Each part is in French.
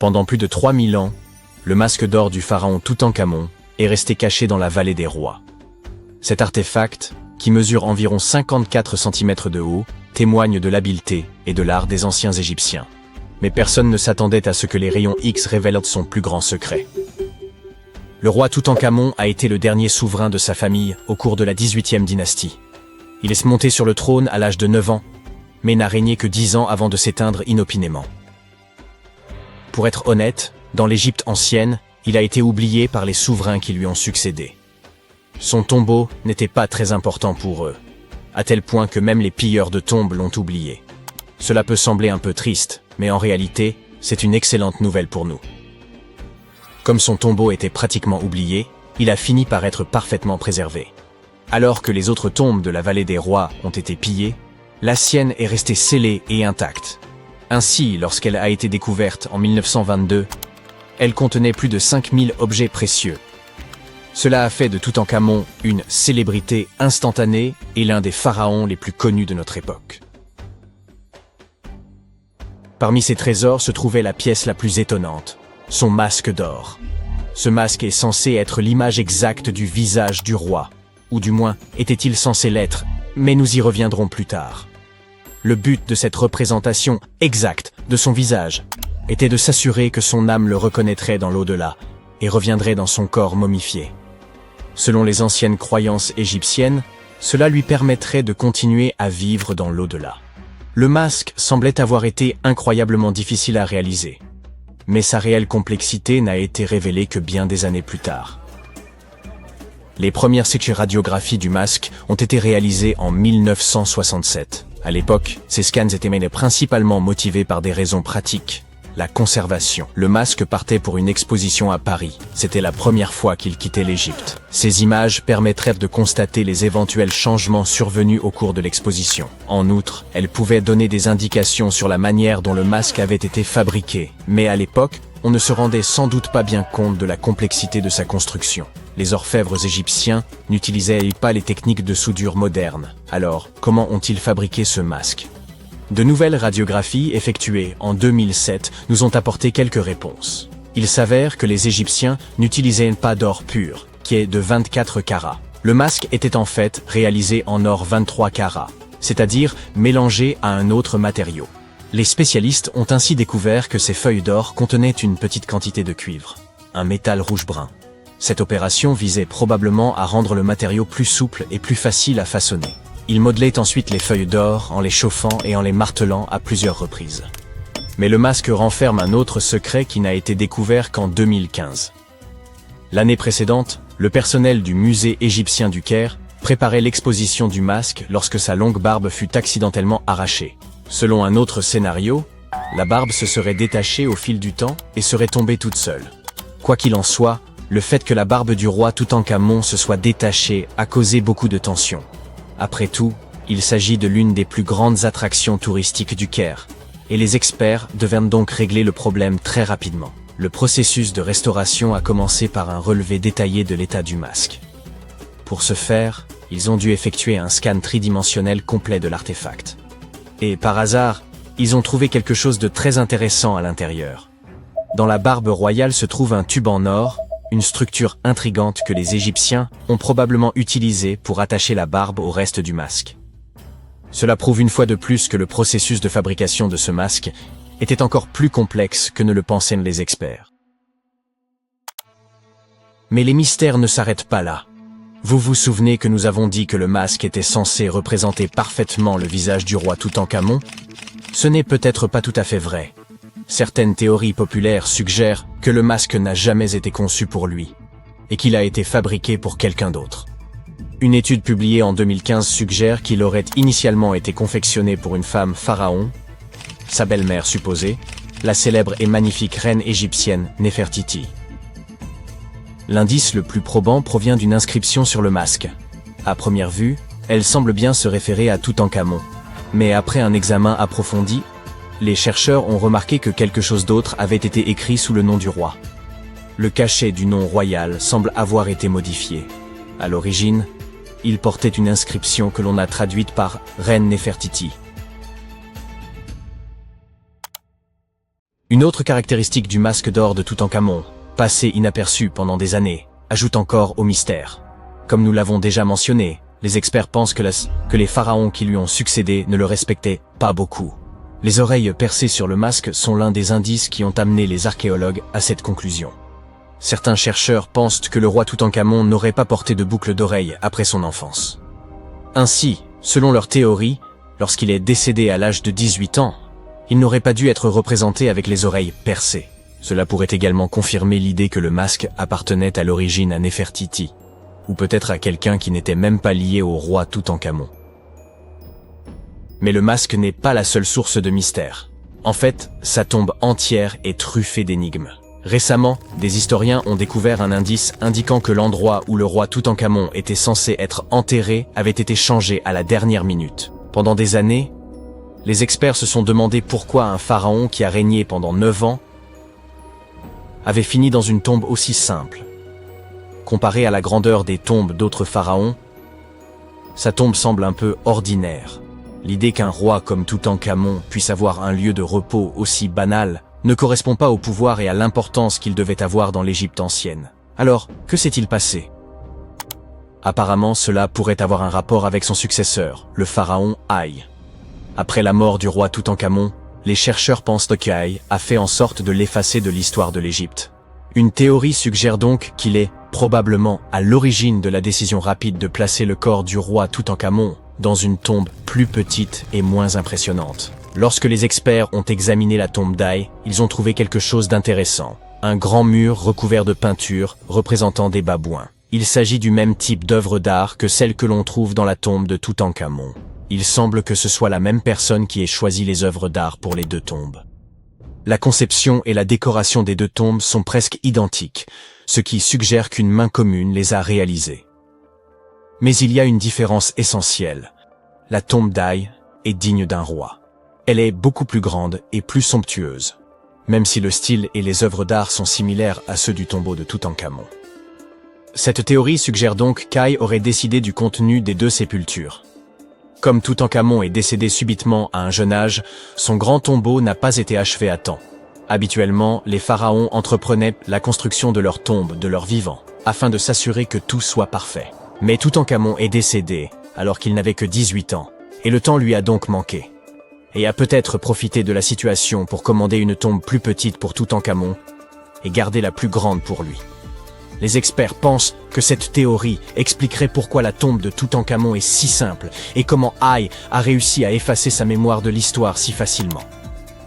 Pendant plus de 3000 ans, le masque d'or du pharaon Toutankhamon est resté caché dans la vallée des rois. Cet artefact, qui mesure environ 54 cm de haut, témoigne de l'habileté et de l'art des anciens Égyptiens. Mais personne ne s'attendait à ce que les rayons X révèlent son plus grand secret. Le roi Toutankhamon a été le dernier souverain de sa famille au cours de la 18e dynastie. Il est monté sur le trône à l'âge de 9 ans, mais n'a régné que 10 ans avant de s'éteindre inopinément. Pour être honnête, dans l'Égypte ancienne, il a été oublié par les souverains qui lui ont succédé. Son tombeau n'était pas très important pour eux, à tel point que même les pilleurs de tombes l'ont oublié. Cela peut sembler un peu triste, mais en réalité, c'est une excellente nouvelle pour nous. Comme son tombeau était pratiquement oublié, il a fini par être parfaitement préservé. Alors que les autres tombes de la vallée des rois ont été pillées, la sienne est restée scellée et intacte. Ainsi, lorsqu'elle a été découverte en 1922, elle contenait plus de 5000 objets précieux. Cela a fait de Toutankhamon une célébrité instantanée et l'un des pharaons les plus connus de notre époque. Parmi ces trésors se trouvait la pièce la plus étonnante, son masque d'or. Ce masque est censé être l'image exacte du visage du roi, ou du moins était-il censé l'être, mais nous y reviendrons plus tard. Le but de cette représentation exacte de son visage était de s'assurer que son âme le reconnaîtrait dans l'au-delà et reviendrait dans son corps momifié. Selon les anciennes croyances égyptiennes, cela lui permettrait de continuer à vivre dans l'au-delà. Le masque semblait avoir été incroyablement difficile à réaliser, mais sa réelle complexité n'a été révélée que bien des années plus tard. Les premières radiographies du masque ont été réalisées en 1967. À l'époque, ces scans étaient principalement motivés par des raisons pratiques. La conservation. Le masque partait pour une exposition à Paris. C'était la première fois qu'il quittait l'Égypte. Ces images permettraient de constater les éventuels changements survenus au cours de l'exposition. En outre, elles pouvaient donner des indications sur la manière dont le masque avait été fabriqué. Mais à l'époque, on ne se rendait sans doute pas bien compte de la complexité de sa construction. Les orfèvres égyptiens n'utilisaient pas les techniques de soudure modernes. Alors, comment ont-ils fabriqué ce masque ? De nouvelles radiographies effectuées en 2007 nous ont apporté quelques réponses. Il s'avère que les Égyptiens n'utilisaient pas d'or pur, qui est de 24 carats. Le masque était en fait réalisé en or 23 carats, c'est-à-dire mélangé à un autre matériau. Les spécialistes ont ainsi découvert que ces feuilles d'or contenaient une petite quantité de cuivre, un métal rouge-brun. Cette opération visait probablement à rendre le matériau plus souple et plus facile à façonner. Il modelait ensuite les feuilles d'or en les chauffant et en les martelant à plusieurs reprises. Mais le masque renferme un autre secret qui n'a été découvert qu'en 2015. L'année précédente, le personnel du musée égyptien du Caire préparait l'exposition du masque lorsque sa longue barbe fut accidentellement arrachée. Selon un autre scénario, la barbe se serait détachée au fil du temps et serait tombée toute seule. Quoi qu'il en soit, le fait que la barbe du roi Toutankhamon se soit détachée a causé beaucoup de tension. Après tout, il s'agit de l'une des plus grandes attractions touristiques du Caire, et les experts devaient donc régler le problème très rapidement. Le processus de restauration a commencé par un relevé détaillé de l'état du masque. Pour ce faire, ils ont dû effectuer un scan tridimensionnel complet de l'artefact. Et par hasard, ils ont trouvé quelque chose de très intéressant à l'intérieur. Dans la barbe royale se trouve un tube en or, une structure intrigante que les Égyptiens ont probablement utilisée pour attacher la barbe au reste du masque. Cela prouve une fois de plus que le processus de fabrication de ce masque était encore plus complexe que ne le pensaient les experts. Mais les mystères ne s'arrêtent pas là. Vous vous souvenez que nous avons dit que le masque était censé représenter parfaitement le visage du roi Toutankhamon ? Ce n'est peut-être pas tout à fait vrai. Certaines théories populaires suggèrent que le masque n'a jamais été conçu pour lui, et qu'il a été fabriqué pour quelqu'un d'autre. Une étude publiée en 2015 suggère qu'il aurait initialement été confectionné pour une femme pharaon, sa belle-mère supposée, la célèbre et magnifique reine égyptienne Néfertiti. L'indice le plus probant provient d'une inscription sur le masque. À première vue, elle semble bien se référer à Toutankhamon, mais après un examen approfondi, les chercheurs ont remarqué que quelque chose d'autre avait été écrit sous le nom du roi. Le cachet du nom royal semble avoir été modifié. À l'origine, il portait une inscription que l'on a traduite par « Reine Néfertiti ». Une autre caractéristique du masque d'or de Toutankhamon, passé inaperçu pendant des années, ajoute encore au mystère. Comme nous l'avons déjà mentionné, les experts pensent que les pharaons qui lui ont succédé ne le respectaient pas beaucoup. Les oreilles percées sur le masque sont l'un des indices qui ont amené les archéologues à cette conclusion. Certains chercheurs pensent que le roi Toutankhamon n'aurait pas porté de boucle d'oreille après son enfance. Ainsi, selon leur théorie, lorsqu'il est décédé à l'âge de 18 ans, il n'aurait pas dû être représenté avec les oreilles percées. Cela pourrait également confirmer l'idée que le masque appartenait à l'origine à Néfertiti, ou peut-être à quelqu'un qui n'était même pas lié au roi Toutankhamon. Mais le masque n'est pas la seule source de mystère. En fait, sa tombe entière est truffée d'énigmes. Récemment, des historiens ont découvert un indice indiquant que l'endroit où le roi Toutankhamon était censé être enterré avait été changé à la dernière minute. Pendant des années, les experts se sont demandé pourquoi un pharaon qui a régné pendant 9 ans avait fini dans une tombe aussi simple. Comparé à la grandeur des tombes d'autres pharaons, sa tombe semble un peu ordinaire. L'idée qu'un roi comme Toutankhamon puisse avoir un lieu de repos aussi banal ne correspond pas au pouvoir et à l'importance qu'il devait avoir dans l'Égypte ancienne. Alors, que s'est-il passé? Apparemment, cela pourrait avoir un rapport avec son successeur, le pharaon Haï. Après la mort du roi Toutankhamon, les chercheurs pensent que Haï a fait en sorte de l'effacer de l'histoire de l'Égypte. Une théorie suggère donc qu'il est probablement à l'origine de la décision rapide de placer le corps du roi Toutankhamon dans une tombe plus petite et moins impressionnante. Lorsque les experts ont examiné la tombe d'Haï, ils ont trouvé quelque chose d'intéressant. Un grand mur recouvert de peintures représentant des babouins. Il s'agit du même type d'œuvre d'art que celle que l'on trouve dans la tombe de Toutankhamon. Il semble que ce soit la même personne qui ait choisi les œuvres d'art pour les deux tombes. La conception et la décoration des deux tombes sont presque identiques, ce qui suggère qu'une main commune les a réalisées. Mais il y a une différence essentielle. La tombe d'Haï est digne d'un roi. Elle est beaucoup plus grande et plus somptueuse, même si le style et les œuvres d'art sont similaires à ceux du tombeau de Toutankhamon. Cette théorie suggère donc qu'Haï aurait décidé du contenu des deux sépultures. Comme Toutankhamon est décédé subitement à un jeune âge, son grand tombeau n'a pas été achevé à temps. Habituellement, les pharaons entreprenaient la construction de leur tombe de leur vivant, afin de s'assurer que tout soit parfait. Mais Toutankhamon est décédé alors qu'il n'avait que 18 ans, et le temps lui a donc manqué. Et a peut-être profité de la situation pour commander une tombe plus petite pour Toutankhamon et garder la plus grande pour lui. Les experts pensent que cette théorie expliquerait pourquoi la tombe de Toutankhamon est si simple et comment Haï a réussi à effacer sa mémoire de l'histoire si facilement.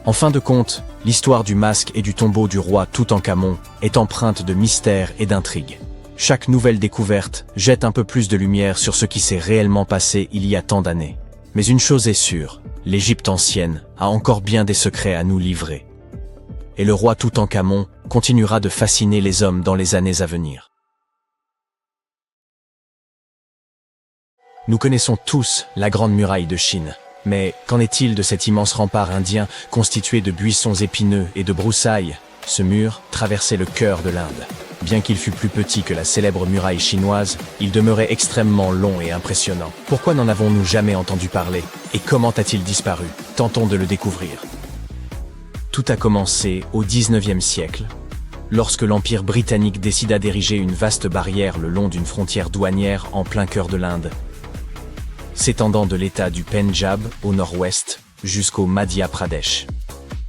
En fin de compte, l'histoire du masque et du tombeau du roi Toutankhamon est empreinte de mystère et d'intrigue. Chaque nouvelle découverte jette un peu plus de lumière sur ce qui s'est réellement passé il y a tant d'années. Mais une chose est sûre, l'Égypte ancienne a encore bien des secrets à nous livrer. Et le roi Toutankhamon continuera de fasciner les hommes dans les années à venir. Nous connaissons tous la Grande Muraille de Chine. Mais qu'en est-il de cet immense rempart indien constitué de buissons épineux et de broussailles? Ce mur traversait le cœur de l'Inde. Bien qu'il fût plus petit que la célèbre muraille chinoise, il demeurait extrêmement long et impressionnant. Pourquoi n'en avons-nous jamais entendu parler? Et comment a-t-il disparu? Tentons de le découvrir. Tout a commencé au XIXe siècle, lorsque l'Empire britannique décida d'ériger une vaste barrière le long d'une frontière douanière en plein cœur de l'Inde, s'étendant de l'état du Pendjab au nord-ouest jusqu'au Madhya Pradesh.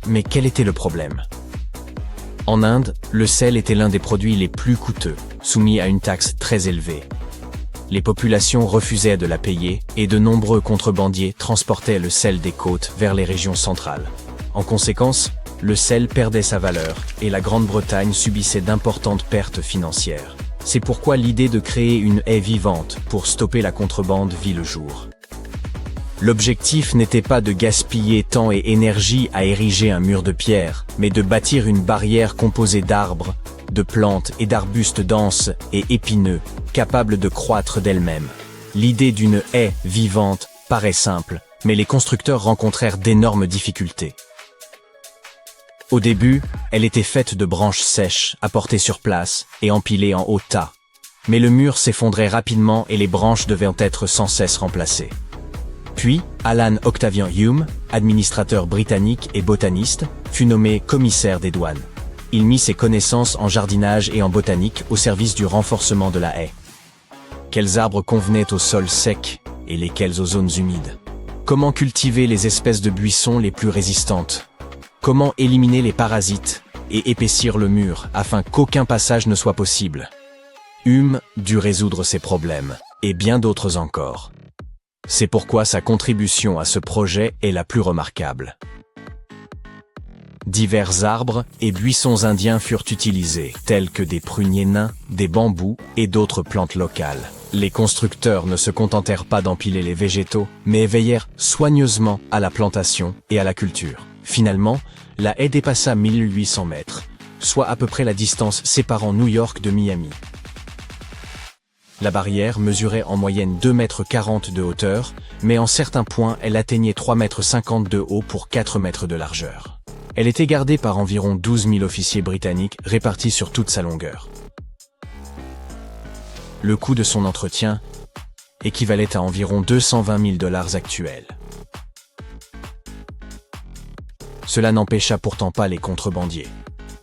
Mais quel était le problème? En Inde, le sel était l'un des produits les plus coûteux, soumis à une taxe très élevée. Les populations refusaient de la payer et de nombreux contrebandiers transportaient le sel des côtes vers les régions centrales. En conséquence, le sel perdait sa valeur et la Grande-Bretagne subissait d'importantes pertes financières. C'est pourquoi l'idée de créer une haie vivante pour stopper la contrebande vit le jour. L'objectif n'était pas de gaspiller temps et énergie à ériger un mur de pierre, mais de bâtir une barrière composée d'arbres, de plantes et d'arbustes denses et épineux, capables de croître d'elles-mêmes. L'idée d'une haie vivante paraît simple, mais les constructeurs rencontrèrent d'énormes difficultés. Au début, elle était faite de branches sèches, apportées sur place et empilées en hauts tas. Mais le mur s'effondrait rapidement et les branches devaient être sans cesse remplacées. Puis, Alan Octavian Hume, administrateur britannique et botaniste, fut nommé commissaire des douanes. Il mit ses connaissances en jardinage et en botanique au service du renforcement de la haie. Quels arbres convenaient aux sols secs et lesquels aux zones humides? Comment cultiver les espèces de buissons les plus résistantes? Comment éliminer les parasites et épaissir le mur afin qu'aucun passage ne soit possible? Hume dut résoudre ces problèmes, et bien d'autres encore. C'est pourquoi sa contribution à ce projet est la plus remarquable. Divers arbres et buissons indiens furent utilisés, tels que des pruniers nains, des bambous et d'autres plantes locales. Les constructeurs ne se contentèrent pas d'empiler les végétaux, mais veillèrent soigneusement à la plantation et à la culture. Finalement, la haie dépassa 1800 mètres, soit à peu près la distance séparant New York de Miami. La barrière mesurait en moyenne 2,40 m de hauteur, mais en certains points elle atteignait 3,50 m de haut pour 4 mètres de largeur. Elle était gardée par environ 12 000 officiers britanniques répartis sur toute sa longueur. Le coût de son entretien équivalait à environ 220 000 $ actuels. Cela n'empêcha pourtant pas les contrebandiers.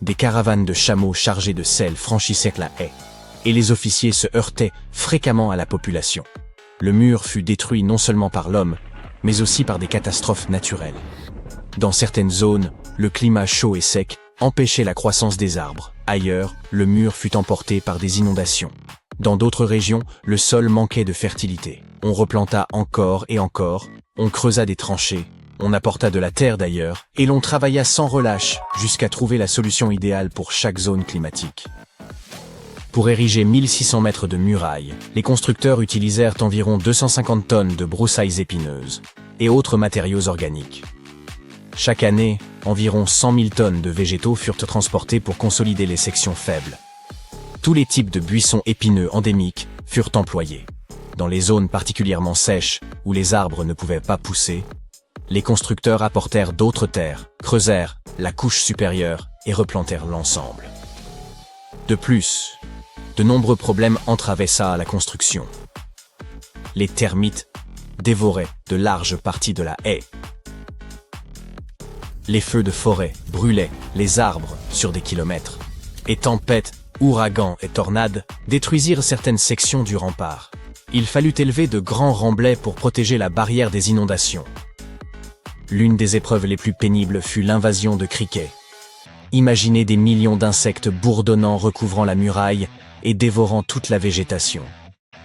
Des caravanes de chameaux chargés de sel franchissaient la haie, et les officiers se heurtaient fréquemment à la population. Le mur fut détruit non seulement par l'homme, mais aussi par des catastrophes naturelles. Dans certaines zones, le climat chaud et sec empêchait la croissance des arbres. Ailleurs, le mur fut emporté par des inondations. Dans d'autres régions, le sol manquait de fertilité. On replanta encore et encore, on creusa des tranchées, on apporta de la terre d'ailleurs, et l'on travailla sans relâche jusqu'à trouver la solution idéale pour chaque zone climatique. Pour ériger 1600 mètres de murailles, les constructeurs utilisèrent environ 250 tonnes de broussailles épineuses et autres matériaux organiques. Chaque année, environ 100 000 tonnes de végétaux furent transportés pour consolider les sections faibles. Tous les types de buissons épineux endémiques furent employés. Dans les zones particulièrement sèches, où les arbres ne pouvaient pas pousser, les constructeurs apportèrent d'autres terres, creusèrent la couche supérieure et replantèrent l'ensemble. De plus, de nombreux problèmes entravaient ça à la construction. Les termites dévoraient de larges parties de la haie. Les feux de forêt brûlaient les arbres sur des kilomètres. Et tempêtes, ouragans et tornades détruisirent certaines sections du rempart. Il fallut élever de grands remblais pour protéger la barrière des inondations. L'une des épreuves les plus pénibles fut l'invasion de criquets. Imaginez des millions d'insectes bourdonnant recouvrant la muraille et dévorant toute la végétation.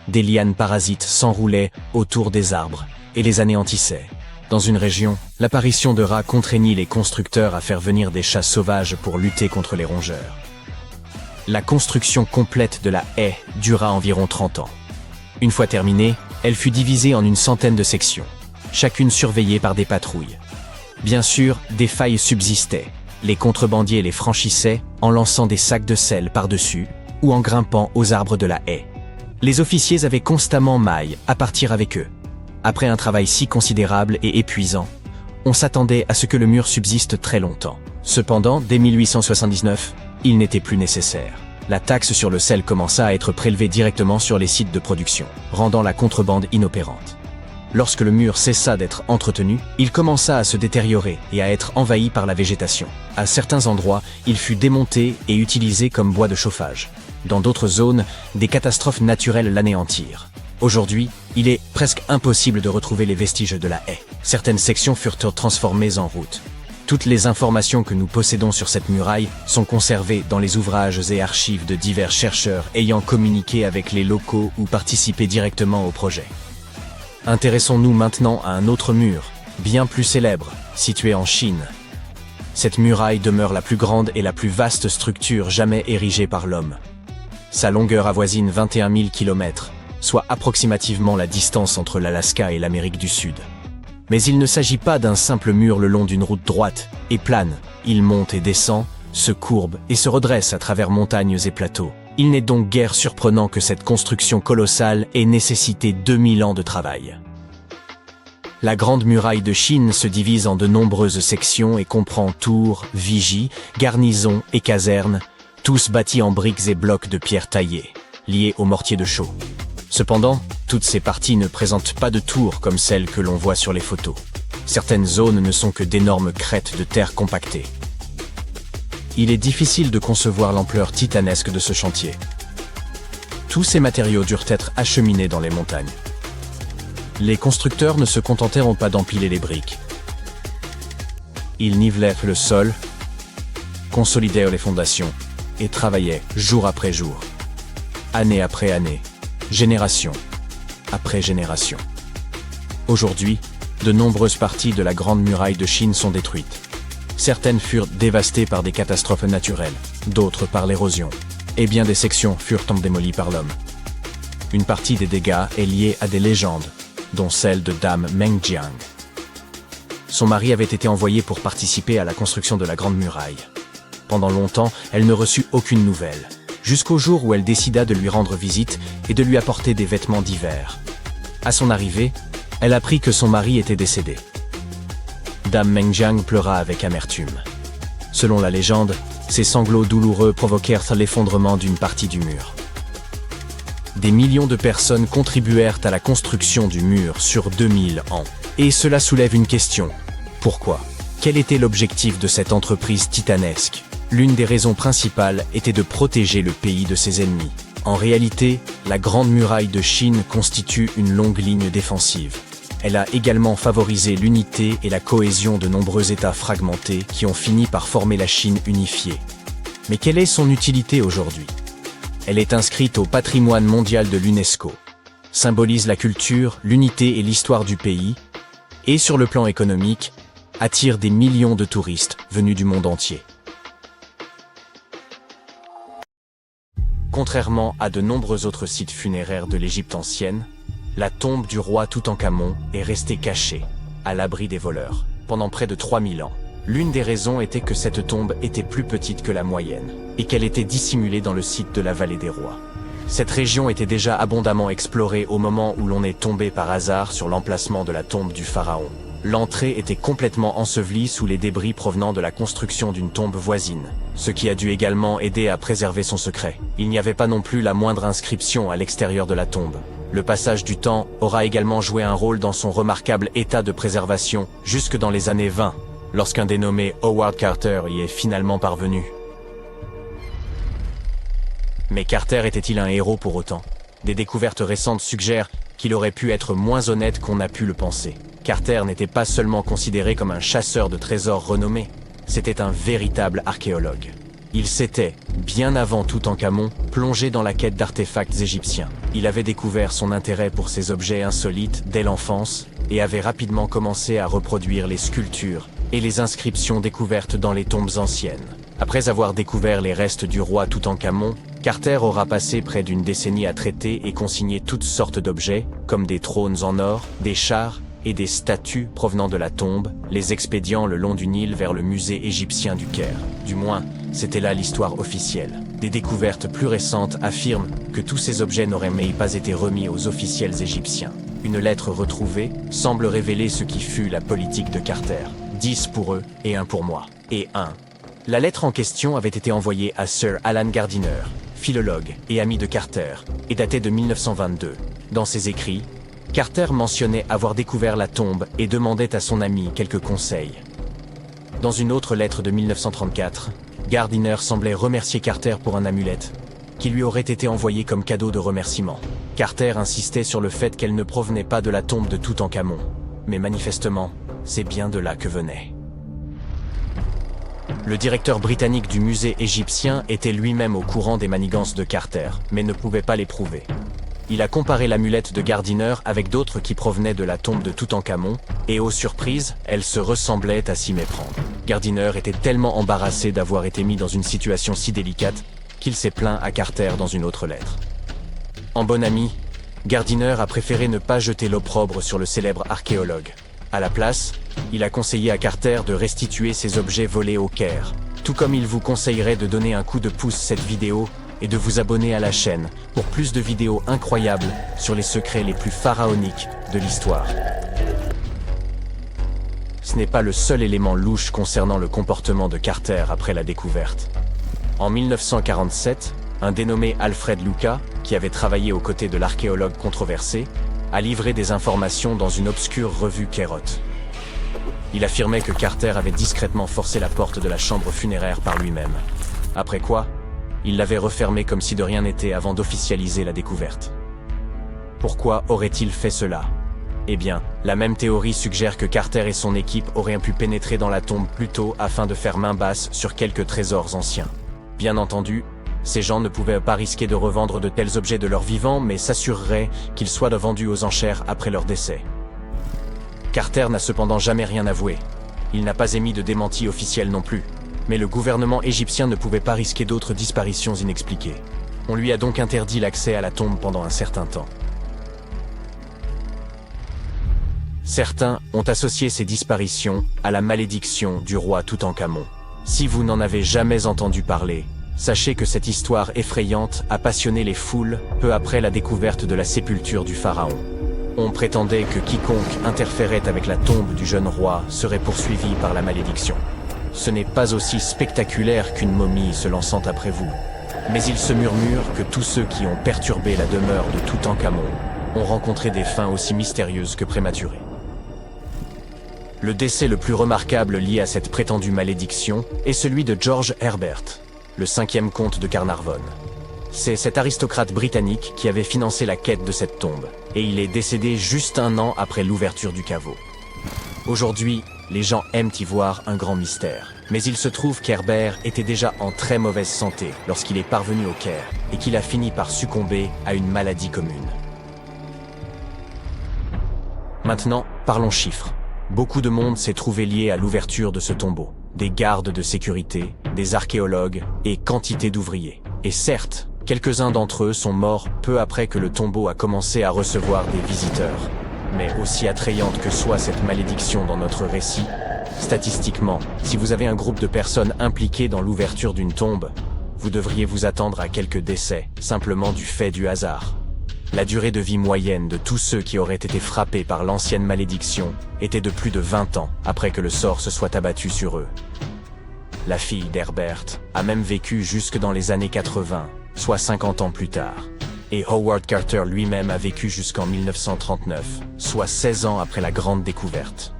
Des lianes parasites s'enroulaient autour des arbres et les anéantissaient. Dans une région, l'apparition de rats contraignit les constructeurs à faire venir des chats sauvages pour lutter contre les rongeurs. La construction complète de la haie dura environ 30 ans. Une fois terminée, elle fut divisée en une centaine de sections, chacune surveillée par des patrouilles. Bien sûr, des failles subsistaient. Les contrebandiers les franchissaient en lançant des sacs de sel par-dessus ou en grimpant aux arbres de la haie. Les officiers avaient constamment maille à partir avec eux. Après un travail si considérable et épuisant, on s'attendait à ce que le mur subsiste très longtemps. Cependant, dès 1879, il n'était plus nécessaire. La taxe sur le sel commença à être prélevée directement sur les sites de production, rendant la contrebande inopérante. Lorsque le mur cessa d'être entretenu, il commença à se détériorer et à être envahi par la végétation. À certains endroits, il fut démonté et utilisé comme bois de chauffage. Dans d'autres zones, des catastrophes naturelles l'anéantirent. Aujourd'hui, il est presque impossible de retrouver les vestiges de la haie. Certaines sections furent transformées en routes. Toutes les informations que nous possédons sur cette muraille sont conservées dans les ouvrages et archives de divers chercheurs ayant communiqué avec les locaux ou participé directement au projet. Intéressons-nous maintenant à un autre mur, bien plus célèbre, situé en Chine. Cette muraille demeure la plus grande et la plus vaste structure jamais érigée par l'homme. Sa longueur avoisine 21 000 km, soit approximativement la distance entre l'Alaska et l'Amérique du Sud. Mais il ne s'agit pas d'un simple mur le long d'une route droite et plane. Il monte et descend, se courbe et se redresse à travers montagnes et plateaux. Il n'est donc guère surprenant que cette construction colossale ait nécessité 2000 ans de travail. La Grande Muraille de Chine se divise en de nombreuses sections et comprend tours, vigies, garnisons et casernes, tous bâtis en briques et blocs de pierre taillées, liés au mortier de chaux. Cependant, Toutes ces parties ne présentent pas de tours comme celles que l'on voit sur les photos. Certaines zones ne sont que d'énormes crêtes de terre compactées. Il est difficile de concevoir l'ampleur titanesque de ce chantier. Tous ces matériaux durent être acheminés dans les montagnes. Les constructeurs ne se contenteront pas d'empiler les briques. Ils nivelaient le sol, consolidèrent les fondations et travaillaient jour après jour, année après année, génération après génération. Aujourd'hui, de nombreuses parties de la Grande Muraille de Chine sont détruites. Certaines furent dévastées par des catastrophes naturelles, d'autres par l'érosion, et bien des sections furent démolies par l'homme. Une partie des dégâts est liée à des légendes, dont celle de Dame Meng Jiang. Son mari avait été envoyé pour participer à la construction de la Grande Muraille. Pendant longtemps, elle ne reçut aucune nouvelle, jusqu'au jour où elle décida de lui rendre visite et de lui apporter des vêtements d'hiver. À son arrivée, elle apprit que son mari était décédé. Dame Meng Jiang pleura avec amertume. Selon la légende, ces sanglots douloureux provoquèrent l'effondrement d'une partie du mur. Des millions de personnes contribuèrent à la construction du mur sur 2000 ans. Et cela soulève une question. Pourquoi? Quel était l'objectif de cette entreprise titanesque? L'une des raisons principales était de protéger le pays de ses ennemis. En réalité, la Grande Muraille de Chine constitue une longue ligne défensive. Elle a également favorisé l'unité et la cohésion de nombreux États fragmentés qui ont fini par former la Chine unifiée. Mais quelle est son utilité aujourd'hui? Elle est inscrite au patrimoine mondial de l'UNESCO, symbolise la culture, l'unité et l'histoire du pays, et sur le plan économique, attire des millions de touristes venus du monde entier. Contrairement à de nombreux autres sites funéraires de l'Égypte ancienne, la tombe du roi Toutankhamon est restée cachée, à l'abri des voleurs, pendant près de 3000 ans. L'une des raisons était que cette tombe était plus petite que la moyenne, et qu'elle était dissimulée dans le site de la Vallée des Rois. Cette région était déjà abondamment explorée au moment où l'on est tombé par hasard sur l'emplacement de la tombe du pharaon. L'entrée était complètement ensevelie sous les débris provenant de la construction d'une tombe voisine, ce qui a dû également aider à préserver son secret. Il n'y avait pas non plus la moindre inscription à l'extérieur de la tombe. Le passage du temps aura également joué un rôle dans son remarquable état de préservation jusque dans les années 20, lorsqu'un dénommé Howard Carter y est finalement parvenu. Mais Carter était-il un héros pour autant? Des découvertes récentes suggèrent qu'il aurait pu être moins honnête qu'on a pu le penser. Carter n'était pas seulement considéré comme un chasseur de trésors renommé, c'était un véritable archéologue. Il s'était, bien avant Toutankhamon, plongé dans la quête d'artefacts égyptiens. Il avait découvert son intérêt pour ces objets insolites dès l'enfance et avait rapidement commencé à reproduire les sculptures et les inscriptions découvertes dans les tombes anciennes. Après avoir découvert les restes du roi Toutankhamon, Carter aura passé près d'une décennie à traiter et consigner toutes sortes d'objets, comme des trônes en or, des chars et des statues provenant de la tombe, les expédiant le long du Nil vers le musée égyptien du Caire. Du moins, c'était là l'histoire officielle. Des découvertes plus récentes affirment que tous ces objets n'auraient même pas été remis aux officiels égyptiens. Une lettre retrouvée semble révéler ce qui fut la politique de Carter. 10 pour eux et 1 pour moi. Et 1. La lettre en question avait été envoyée à Sir Alan Gardiner, philologue et ami de Carter, et datée de 1922. Dans ses écrits, Carter mentionnait avoir découvert la tombe et demandait à son ami quelques conseils. Dans une autre lettre de 1934, Gardiner semblait remercier Carter pour un amulette, qui lui aurait été envoyé comme cadeau de remerciement. Carter insistait sur le fait qu'elle ne provenait pas de la tombe de Toutankhamon, mais manifestement, c'est bien de là que venait. Le directeur britannique du musée égyptien était lui-même au courant des manigances de Carter, mais ne pouvait pas les prouver. Il a comparé l'amulette de Gardiner avec d'autres qui provenaient de la tombe de Toutankhamon, et aux surprises, elles se ressemblaient à s'y méprendre. Gardiner était tellement embarrassé d'avoir été mis dans une situation si délicate qu'il s'est plaint à Carter dans une autre lettre. En bon ami, Gardiner a préféré ne pas jeter l'opprobre sur le célèbre archéologue. À la place, il a conseillé à Carter de restituer ses objets volés au Caire, tout comme il vous conseillerait de donner un coup de pouce cette vidéo et de vous abonner à la chaîne pour plus de vidéos incroyables sur les secrets les plus pharaoniques de l'histoire. Ce n'est pas le seul élément louche concernant le comportement de Carter après la découverte. En 1947, un dénommé Alfred Lucas, qui avait travaillé aux côtés de l'archéologue controversé, a livré des informations dans une obscure revue Kerot. Il affirmait que Carter avait discrètement forcé la porte de la chambre funéraire par lui-même. Après quoi, il l'avait refermée comme si de rien n'était avant d'officialiser la découverte. Pourquoi aurait-il fait cela? Eh bien, la même théorie suggère que Carter et son équipe auraient pu pénétrer dans la tombe plus tôt afin de faire main basse sur quelques trésors anciens. Bien entendu, ces gens ne pouvaient pas risquer de revendre de tels objets de leur vivant, mais s'assureraient qu'ils soient vendus aux enchères après leur décès. Carter n'a cependant jamais rien avoué. Il n'a pas émis de démenti officiel non plus. Mais le gouvernement égyptien ne pouvait pas risquer d'autres disparitions inexpliquées. On lui a donc interdit l'accès à la tombe pendant un certain temps. Certains ont associé ces disparitions à la malédiction du roi Toutankhamon. Si vous n'en avez jamais entendu parler, sachez que cette histoire effrayante a passionné les foules peu après la découverte de la sépulture du pharaon. On prétendait que quiconque interférait avec la tombe du jeune roi serait poursuivi par la malédiction. Ce n'est pas aussi spectaculaire qu'une momie se lançant après vous. Mais il se murmure que tous ceux qui ont perturbé la demeure de Toutankhamon ont rencontré des fins aussi mystérieuses que prématurées. Le décès le plus remarquable lié à cette prétendue malédiction est celui de George Herbert, le 5e comte de Carnarvon. C'est cet aristocrate britannique qui avait financé la quête de cette tombe, et il est décédé juste un an après l'ouverture du caveau. Aujourd'hui, les gens aiment y voir un grand mystère, mais il se trouve qu'Herbert était déjà en très mauvaise santé lorsqu'il est parvenu au Caire, et qu'il a fini par succomber à une maladie commune. Maintenant, parlons chiffres. Beaucoup de monde s'est trouvé lié à l'ouverture de ce tombeau. Des gardes de sécurité, des archéologues et quantité d'ouvriers. Et certes, quelques-uns d'entre eux sont morts peu après que le tombeau a commencé à recevoir des visiteurs. Mais aussi attrayante que soit cette malédiction dans notre récit, statistiquement, si vous avez un groupe de personnes impliquées dans l'ouverture d'une tombe, vous devriez vous attendre à quelques décès, simplement du fait du hasard. La durée de vie moyenne de tous ceux qui auraient été frappés par l'ancienne malédiction était de plus de 20 ans après que le sort se soit abattu sur eux. La fille d'Herbert a même vécu jusque dans les années 80, soit 50 ans plus tard. Et Howard Carter lui-même a vécu jusqu'en 1939, soit 16 ans après la grande découverte.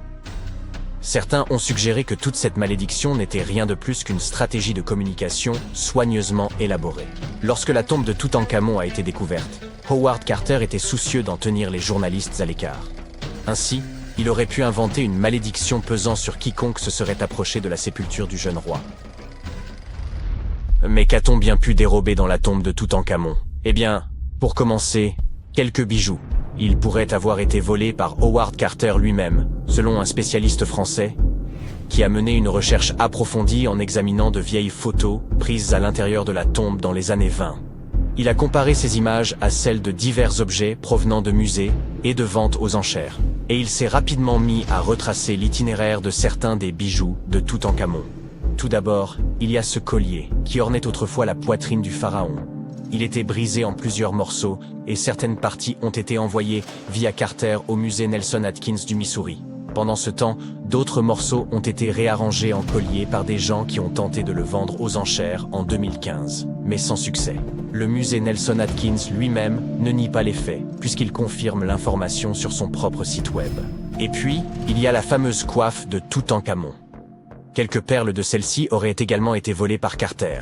Certains ont suggéré que toute cette malédiction n'était rien de plus qu'une stratégie de communication soigneusement élaborée. Lorsque la tombe de Toutankhamon a été découverte, Howard Carter était soucieux d'en tenir les journalistes à l'écart. Ainsi, il aurait pu inventer une malédiction pesant sur quiconque se serait approché de la sépulture du jeune roi. Mais qu'a-t-on bien pu dérober dans la tombe de Toutankhamon? Eh bien, pour commencer, quelques bijoux. Ils pourraient avoir été volés par Howard Carter lui-même, selon un spécialiste français, qui a mené une recherche approfondie en examinant de vieilles photos prises à l'intérieur de la tombe dans les années 20. Il a comparé ces images à celles de divers objets provenant de musées et de ventes aux enchères, et il s'est rapidement mis à retracer l'itinéraire de certains des bijoux de Toutankhamon. Tout d'abord, il y a ce collier, qui ornait autrefois la poitrine du pharaon. Il était brisé en plusieurs morceaux, et certaines parties ont été envoyées via Carter au musée Nelson Atkins du Missouri. Pendant ce temps, d'autres morceaux ont été réarrangés en collier par des gens qui ont tenté de le vendre aux enchères en 2015, mais sans succès. Le musée Nelson Atkins lui-même ne nie pas les faits, puisqu'il confirme l'information sur son propre site web. Et puis, il y a la fameuse coiffe de Toutankhamon. Quelques perles de celle-ci auraient également été volées par Carter.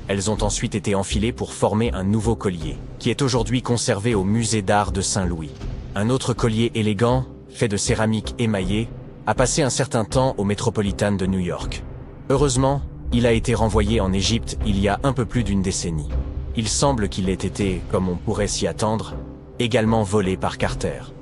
Elles ont ensuite été enfilées pour former un nouveau collier, qui est aujourd'hui conservé au musée d'art de Saint-Louis. Un autre collier élégant, fait de céramique émaillée, a passé un certain temps au Metropolitan de New York. Heureusement, il a été renvoyé en Égypte il y a un peu plus d'une décennie. Il semble qu'il ait été, comme on pourrait s'y attendre, également volé par Carter.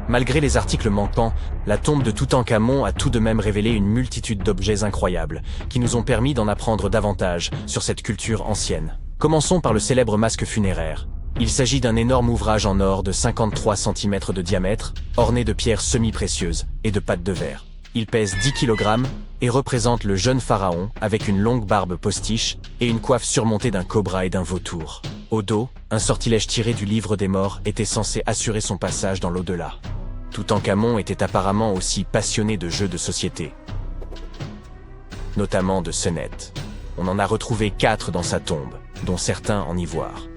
Malgré les articles manquants, la tombe de Toutankhamon a tout de même révélé une multitude d'objets incroyables, qui nous ont permis d'en apprendre davantage sur cette culture ancienne. Commençons par le célèbre masque funéraire. Il s'agit d'un énorme ouvrage en or de 53 cm de diamètre, orné de pierres semi-précieuses et de pattes de verre. Il pèse 10 kg et représente le jeune pharaon avec une longue barbe postiche et une coiffe surmontée d'un cobra et d'un vautour. Au dos, un sortilège tiré du livre des morts était censé assurer son passage dans l'au-delà. Toutankhamon était apparemment aussi passionné de jeux de société, notamment de sonnettes. On en a retrouvé 4 dans sa tombe, dont certains en ivoire.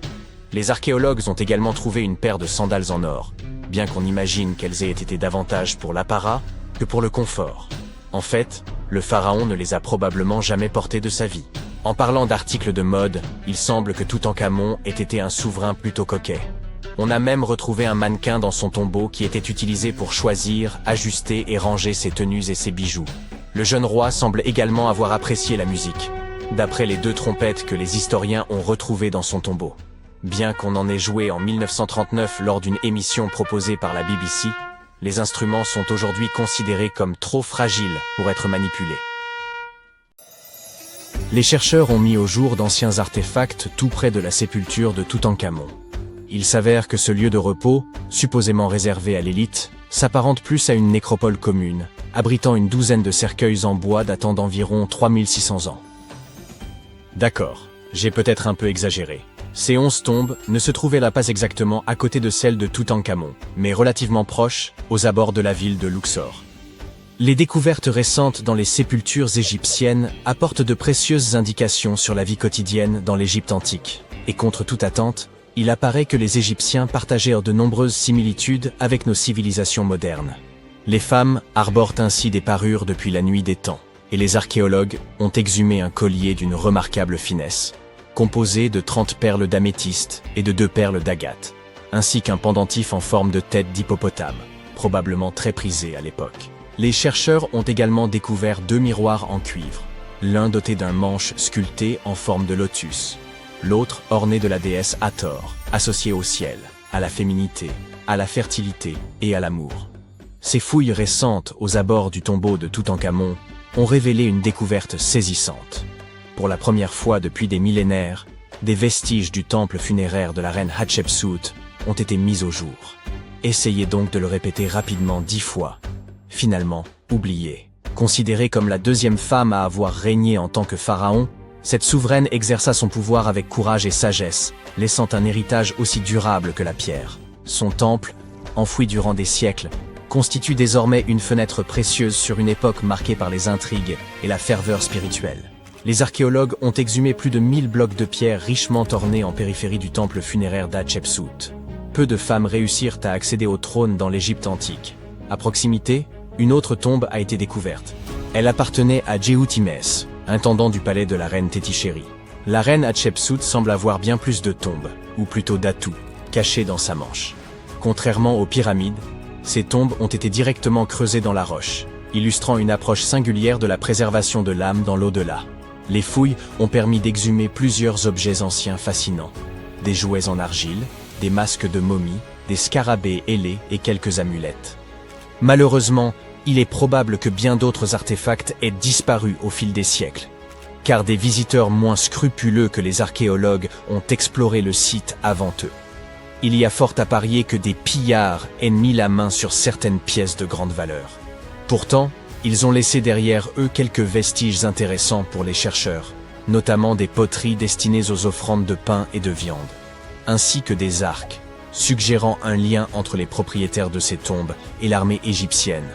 Les archéologues ont également trouvé une paire de sandales en or, bien qu'on imagine qu'elles aient été davantage pour l'apparat que pour le confort. En fait, le pharaon ne les a probablement jamais portées de sa vie. En parlant d'articles de mode, il semble que Toutankhamon ait été un souverain plutôt coquet. On a même retrouvé un mannequin dans son tombeau qui était utilisé pour choisir, ajuster et ranger ses tenues et ses bijoux. Le jeune roi semble également avoir apprécié la musique, d'après les 2 trompettes que les historiens ont retrouvées dans son tombeau. Bien qu'on en ait joué en 1939 lors d'une émission proposée par la BBC, les instruments sont aujourd'hui considérés comme trop fragiles pour être manipulés. Les chercheurs ont mis au jour d'anciens artefacts tout près de la sépulture de Toutankhamon. Il s'avère que ce lieu de repos, supposément réservé à l'élite, s'apparente plus à une nécropole commune, abritant une douzaine de cercueils en bois datant d'environ 3600 ans. D'accord, j'ai peut-être un peu exagéré. Ces 11 tombes ne se trouvaient là pas exactement à côté de celles de Toutankhamon, mais relativement proches, aux abords de la ville de Luxor. Les découvertes récentes dans les sépultures égyptiennes apportent de précieuses indications sur la vie quotidienne dans l'Égypte antique, et contre toute attente, il apparaît que les Égyptiens partagèrent de nombreuses similitudes avec nos civilisations modernes. Les femmes arborent ainsi des parures depuis la nuit des temps, et les archéologues ont exhumé un collier d'une remarquable finesse, composé de 30 perles d'améthyste et de 2 perles d'agate, ainsi qu'un pendentif en forme de tête d'hippopotame, probablement très prisé à l'époque. Les chercheurs ont également découvert 2 miroirs en cuivre, l'un doté d'un manche sculpté en forme de lotus, l'autre orné de la déesse Hathor, associée au ciel, à la féminité, à la fertilité et à l'amour. Ces fouilles récentes aux abords du tombeau de Toutankhamon ont révélé une découverte saisissante. Pour la première fois depuis des millénaires, des vestiges du temple funéraire de la reine Hatshepsut ont été mis au jour. Essayez donc de le répéter rapidement 10 fois. Finalement, oubliée. Considérée comme la 2e femme à avoir régné en tant que pharaon, cette souveraine exerça son pouvoir avec courage et sagesse, laissant un héritage aussi durable que la pierre. Son temple, enfoui durant des siècles, constitue désormais une fenêtre précieuse sur une époque marquée par les intrigues et la ferveur spirituelle. Les archéologues ont exhumé plus de 1000 blocs de pierre richement ornés en périphérie du temple funéraire d'Hatshepsut. Peu de femmes réussirent à accéder au trône dans l'Égypte antique. À proximité, une autre tombe a été découverte. Elle appartenait à Djehoutmès, intendant du palais de la reine Tétichéri. La reine Hatshepsut semble avoir bien plus de tombes, ou plutôt d'atouts, cachés dans sa manche. Contrairement aux pyramides, ces tombes ont été directement creusées dans la roche, illustrant une approche singulière de la préservation de l'âme dans l'au-delà. Les fouilles ont permis d'exhumer plusieurs objets anciens fascinants. Des jouets en argile, des masques de momies, des scarabées ailés et quelques amulettes. Malheureusement, il est probable que bien d'autres artefacts aient disparu au fil des siècles, car des visiteurs moins scrupuleux que les archéologues ont exploré le site avant eux. Il y a fort à parier que des pillards aient mis la main sur certaines pièces de grande valeur. Pourtant, ils ont laissé derrière eux quelques vestiges intéressants pour les chercheurs, notamment des poteries destinées aux offrandes de pain et de viande, ainsi que des arcs, suggérant un lien entre les propriétaires de ces tombes et l'armée égyptienne.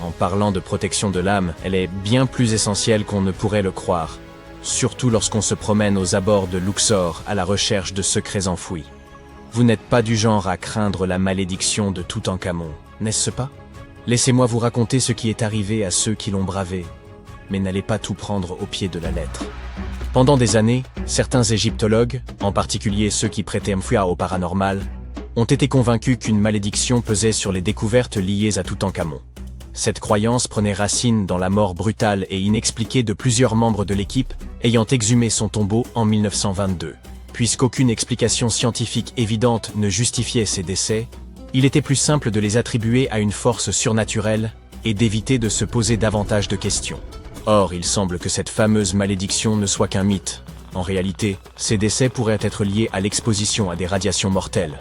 En parlant de protection de l'âme, elle est bien plus essentielle qu'on ne pourrait le croire, surtout lorsqu'on se promène aux abords de Luxor à la recherche de secrets enfouis. Vous n'êtes pas du genre à craindre la malédiction de Toutankhamon, n'est-ce pas? Laissez-moi vous raconter ce qui est arrivé à ceux qui l'ont bravé, mais n'allez pas tout prendre au pied de la lettre. Pendant des années, certains égyptologues, en particulier ceux qui prêtaient foi au paranormal, ont été convaincus qu'une malédiction pesait sur les découvertes liées à Toutankhamon. Cette croyance prenait racine dans la mort brutale et inexpliquée de plusieurs membres de l'équipe ayant exhumé son tombeau en 1922. Puisqu'aucune explication scientifique évidente ne justifiait ces décès, il était plus simple de les attribuer à une force surnaturelle et d'éviter de se poser davantage de questions. Or, il semble que cette fameuse malédiction ne soit qu'un mythe. En réalité, ces décès pourraient être liés à l'exposition à des radiations mortelles.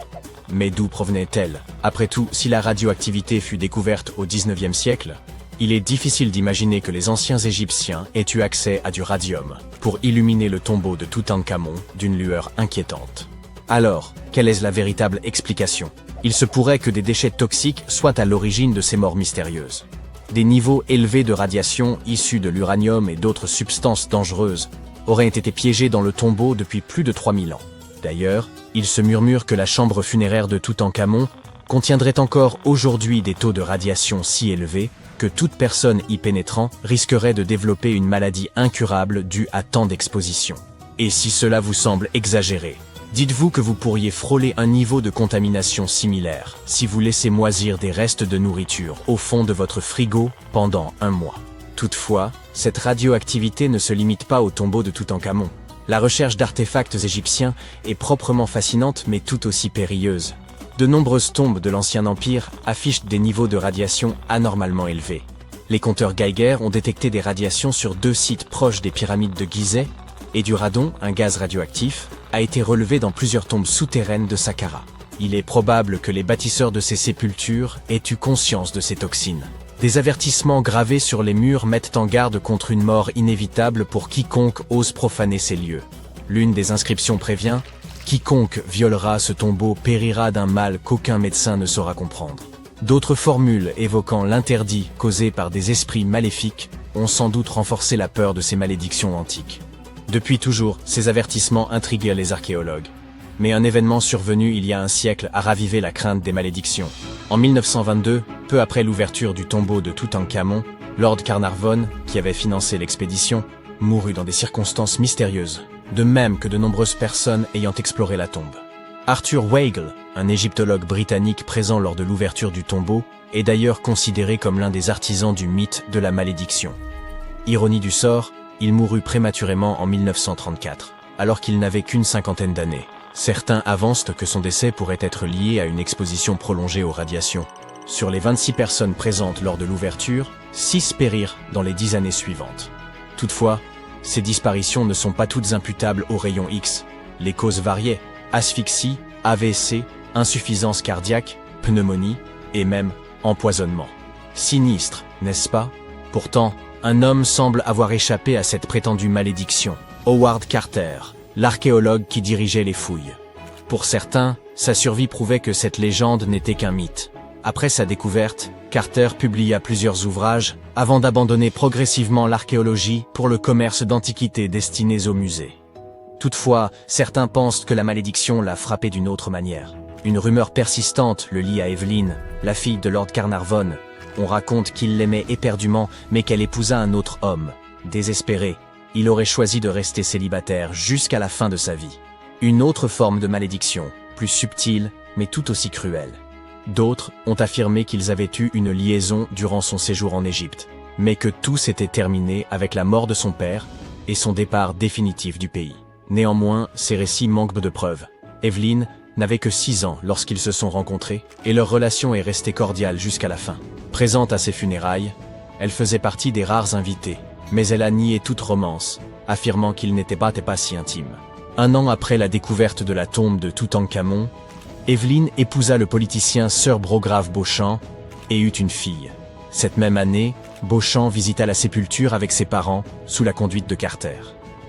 Mais d'où provenaient-elles? Après tout, si la radioactivité fut découverte au XIXe siècle, il est difficile d'imaginer que les anciens Égyptiens aient eu accès à du radium pour illuminer le tombeau de Toutankhamon d'une lueur inquiétante. Alors, quelle est la véritable explication? Il se pourrait que des déchets toxiques soient à l'origine de ces morts mystérieuses. Des niveaux élevés de radiation issus de l'uranium et d'autres substances dangereuses aurait été piégé dans le tombeau depuis plus de 3000 ans. D'ailleurs, il se murmure que la chambre funéraire de Toutankhamon contiendrait encore aujourd'hui des taux de radiation si élevés que toute personne y pénétrant risquerait de développer une maladie incurable due à tant d'exposition. Et si cela vous semble exagéré, dites-vous que vous pourriez frôler un niveau de contamination similaire si vous laissez moisir des restes de nourriture au fond de votre frigo pendant 1 mois. Toutefois, cette radioactivité ne se limite pas au tombeau de Toutankhamon. La recherche d'artefacts égyptiens est proprement fascinante mais tout aussi périlleuse. De nombreuses tombes de l'Ancien Empire affichent des niveaux de radiation anormalement élevés. Les compteurs Geiger ont détecté des radiations sur 2 sites proches des pyramides de Gizeh, et du radon, un gaz radioactif, a été relevé dans plusieurs tombes souterraines de Saqqara. Il est probable que les bâtisseurs de ces sépultures aient eu conscience de ces toxines. Des avertissements gravés sur les murs mettent en garde contre une mort inévitable pour quiconque ose profaner ces lieux. L'une des inscriptions prévient « Quiconque violera ce tombeau périra d'un mal qu'aucun médecin ne saura comprendre ». D'autres formules évoquant l'interdit causé par des esprits maléfiques ont sans doute renforcé la peur de ces malédictions antiques. Depuis toujours, ces avertissements intriguaient les archéologues. Mais un événement survenu il y a un siècle a ravivé la crainte des malédictions. En 1922, peu après l'ouverture du tombeau de Toutankhamon, Lord Carnarvon, qui avait financé l'expédition, mourut dans des circonstances mystérieuses, de même que de nombreuses personnes ayant exploré la tombe. Arthur Weigel, un égyptologue britannique présent lors de l'ouverture du tombeau, est d'ailleurs considéré comme l'un des artisans du mythe de la malédiction. Ironie du sort, il mourut prématurément en 1934, alors qu'il n'avait qu'une 50aine d'années. Certains avancent que son décès pourrait être lié à une exposition prolongée aux radiations. Sur les 26 personnes présentes lors de l'ouverture, 6 périrent dans les 10 années suivantes. Toutefois, ces disparitions ne sont pas toutes imputables aux rayons X. Les causes variaient: asphyxie, AVC, insuffisance cardiaque, pneumonie et même empoisonnement. Sinistre, n'est-ce pas? Pourtant, un homme semble avoir échappé à cette prétendue malédiction. Howard Carter, l'archéologue qui dirigeait les fouilles. Pour certains, sa survie prouvait que cette légende n'était qu'un mythe. Après sa découverte, Carter publia plusieurs ouvrages avant d'abandonner progressivement l'archéologie pour le commerce d'antiquités destinées aux musées. Toutefois, certains pensent que la malédiction l'a frappé d'une autre manière. Une rumeur persistante le lie à Evelyn, la fille de Lord Carnarvon. On raconte qu'il l'aimait éperdument, mais qu'elle épousa un autre homme. Désespéré, il aurait choisi de rester célibataire jusqu'à la fin de sa vie. Une autre forme de malédiction, plus subtile, mais tout aussi cruelle. D'autres ont affirmé qu'ils avaient eu une liaison durant son séjour en Égypte, mais que tout s'était terminé avec la mort de son père et son départ définitif du pays. Néanmoins, ces récits manquent de preuves. Evelyn n'avait que 6 ans lorsqu'ils se sont rencontrés, et leur relation est restée cordiale jusqu'à la fin. Présente à ses funérailles, elle faisait partie des rares invités, mais elle a nié toute romance, affirmant qu'ils n'étaient pas si intimes. 1 an après la découverte de la tombe de Toutankhamon, Evelyn épousa le politicien Sir Brograve Beauchamp et eut une fille. Cette même année, Beauchamp visita la sépulture avec ses parents, sous la conduite de Carter.